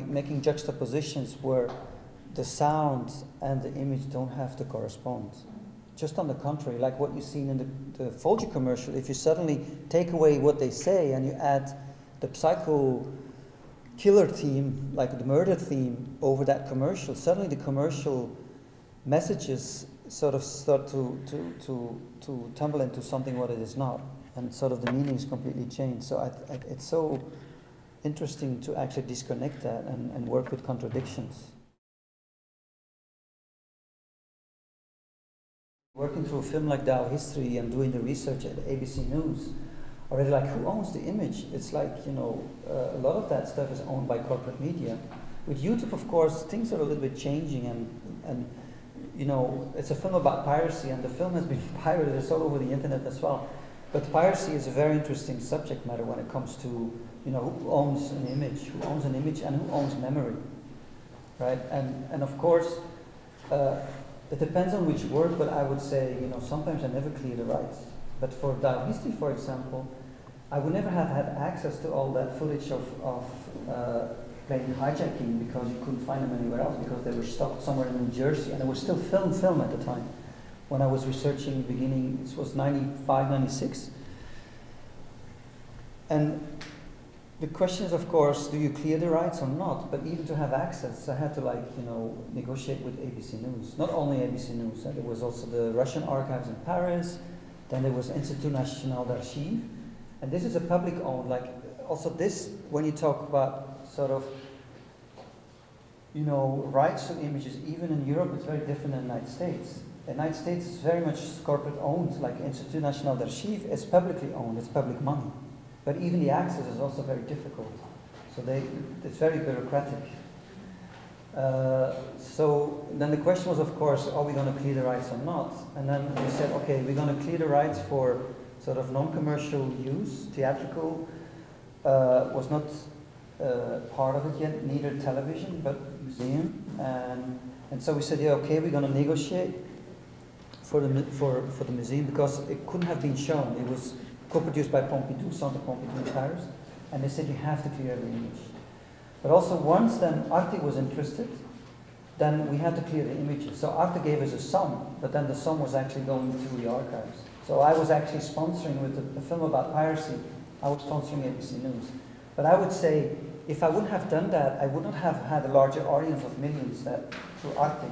making juxtapositions where the sound and the image don't have to correspond. Just on the contrary, like what you've seen in the Folger commercial, if you suddenly take away what they say and you add the psycho killer theme, like the murder theme, over that commercial, suddenly the commercial messages sort of start to tumble into something what it is not, and sort of the meanings completely change. So it's so interesting to actually disconnect that and work with contradictions. Working through a film like Dow History and doing the research at ABC News, already like who owns the image? It's like, you know, a lot of that stuff is owned by corporate media. With YouTube, of course, things are a little bit changing, and you know, it's a film about piracy, and the film has been pirated. It's all over the internet as well. But piracy is a very interesting subject matter when it comes to, you know, who owns an image, and who owns memory, right? And of course, it depends on which work, but I would say, you know, sometimes I never clear the rights. But for Dow History, for example, I would never have had access to all that footage of plane hijacking, because you couldn't find them anywhere else, because they were stopped somewhere in New Jersey, and it was still film at the time. When I was researching beginning, it was 95, 96. And The question is, of course, do you clear the rights or not? But even to have access, I had to negotiate with ABC News. Not only ABC News, there was also the Russian archives in Paris, then there was Institut National d'Archives, and this is a public owned, also this, when you talk about sort of, rights to images, even in Europe, it's very different than the United States. The United States is very much corporate owned, like Institut National d'Archives is publicly owned, it's public money. But even the access is also very difficult. So it's very bureaucratic. So then the question was, of course, are we going to clear the rights or not? And then we said, okay, we're going to clear the rights for sort of non-commercial use. Theatrical was not part of it yet, neither television, but museum. And so we said, yeah, okay, we're going to negotiate for the museum because it couldn't have been shown. It was co-produced by Pompidou, Centre Pompidou in Paris, and they said you have to clear every image. But also once then Arte was interested, then we had to clear the images. So Arte gave us a sum, but then the sum was actually going to the archives. So I was actually sponsoring with the film about piracy, I was sponsoring ABC News. But I would say, if I wouldn't have done that, I would not have had a larger audience of millions through Arte.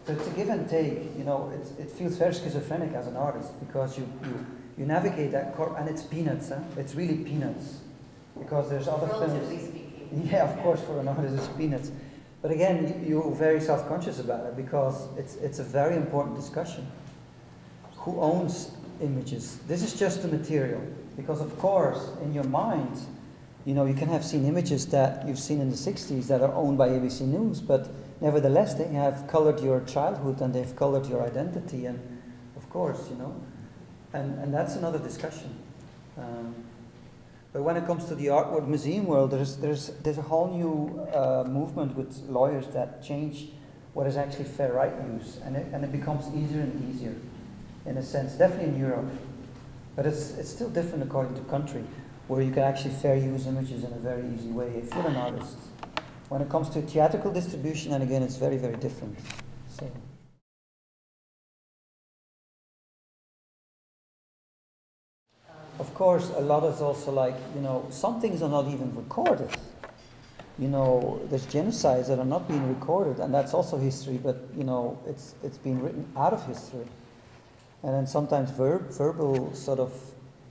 So it's a give and take, it feels very schizophrenic as an artist because you navigate that, and it's peanuts, it's really peanuts. Because there's other films. Yeah, of course, for an artist it's peanuts. But again, you're very self-conscious about it because it's a very important discussion. Who owns images? This is just the material. Because of course, in your mind, you can have seen images that you've seen in the 60s that are owned by ABC News, but nevertheless they have colored your childhood and they've colored your identity, and of course, and that's another discussion. But when it comes to the art world, museum world, there's a whole new movement with lawyers that change what is actually fair right use, and it becomes easier and easier, in a sense, definitely in Europe. But it's still different according to country, where you can actually fair use images in a very easy way if you're an artist. When it comes to theatrical distribution, and again, it's very, very different. So. Of course, a lot is also some things are not even recorded. There's genocides that are not being recorded, and that's also history, but, it's being written out of history. And then sometimes verbal sort of,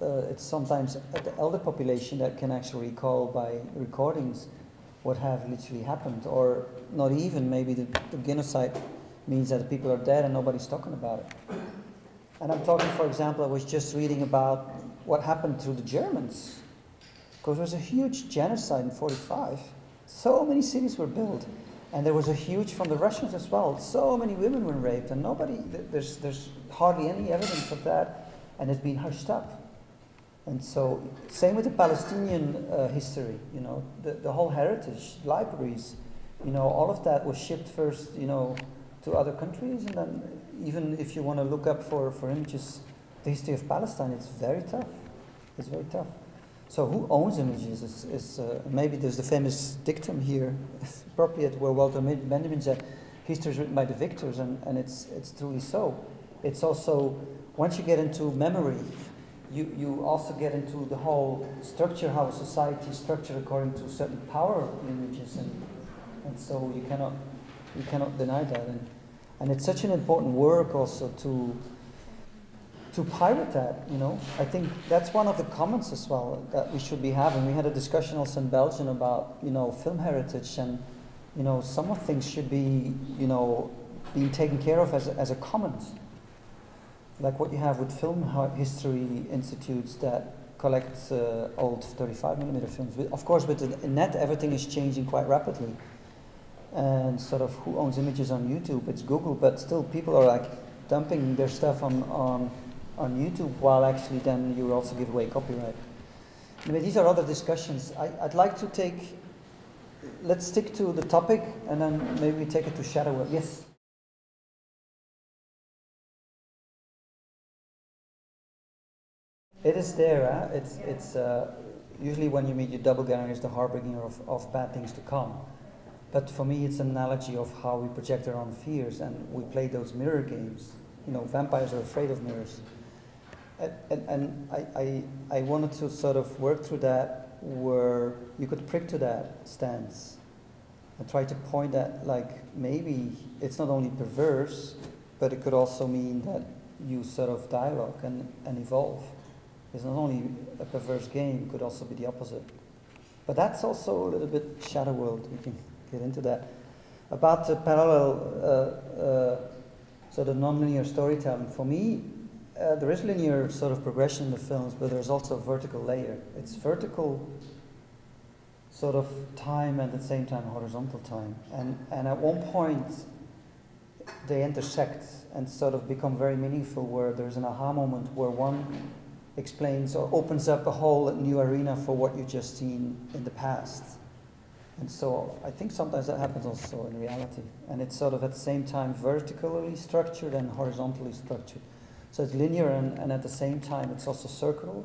it's sometimes the elder population that can actually recall by recordings what have literally happened, or not even, maybe the genocide means that the people are dead and nobody's talking about it. And I'm talking, for example, I was just reading about what happened to the Germans, because there was a huge genocide in 1945. So many cities were built, and there was a huge from the Russians as well. So many women were raped, and there's hardly any evidence of that, and it's been hushed up. And so, same with the Palestinian history, the whole heritage, libraries, all of that was shipped first, to other countries, and then even if you want to look up for images, the history of Palestine, it's very tough. It's very tough. So who owns images maybe there's the famous dictum here, appropriate, where Walter Benjamin said, history is written by the victors, and it's truly so. It's also, once you get into memory, you also get into the whole structure, how a society is structured according to certain power images, and so you cannot deny that. And it's such an important work also to pirate that, I think that's one of the comments as well that we should be having. We had a discussion also in Belgium about, film heritage, and, some of things should be, being taken care of as a commons. Like what you have with film history institutes that collect old 35mm films. Of course, with the net, everything is changing quite rapidly. And sort of who owns images on YouTube? It's Google, but still people are dumping their stuff on YouTube, while actually then you also give away copyright. Anyway, these are other discussions. I'd like to let's stick to the topic, and then maybe we take it to shadow work. Yes? It is there. It's usually when you meet your doppelganger is the harbinger of bad things to come. But for me, it's an analogy of how we project our own fears, and we play those mirror games. Vampires are afraid of mirrors. And I wanted to sort of work through that where you could prick to that stance and try to point at, like, maybe it's not only perverse, but it could also mean that you sort of dialogue and evolve. It's not only a perverse game, it could also be the opposite. But that's also a little bit Shadow World, we can get into that. About the parallel, so the non-linear storytelling, for me, there is linear sort of progression in the films, but there's also a vertical layer. It's vertical sort of time and at the same time horizontal time. And at one point, they intersect and sort of become very meaningful, where there's an aha moment where one explains or opens up a whole new arena for what you've just seen in the past. And so I think sometimes that happens also in reality. And it's sort of at the same time vertically structured and horizontally structured. So it's linear and at the same time it's also circular.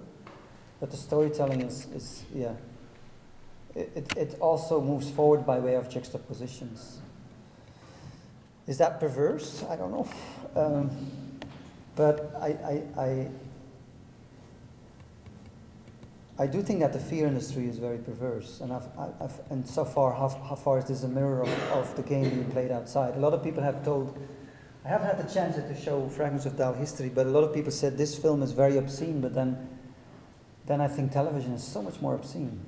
But the storytelling is yeah. It also moves forward by way of juxtapositions. Is that perverse? I don't know. But I do think that the fear industry is very perverse, and so far, how far is this a mirror of the game being played outside? A lot of people have told, I haven't had the chance to show Fragments of Dahl history, but a lot of people said this film is very obscene, but then I think television is so much more obscene.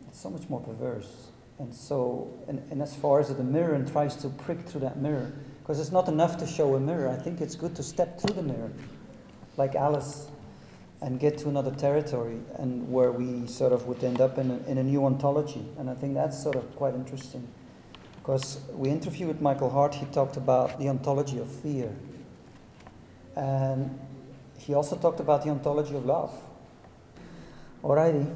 It's so much more perverse. And so, and as far as the mirror and tries to prick through that mirror, because it's not enough to show a mirror. I think it's good to step through the mirror, like Alice, and get to another territory, and where we sort of would end up in a new ontology. And I think that's sort of quite interesting, because we interviewed Michael Hart. He talked about the ontology of fear, and he also talked about the ontology of love. Alrighty.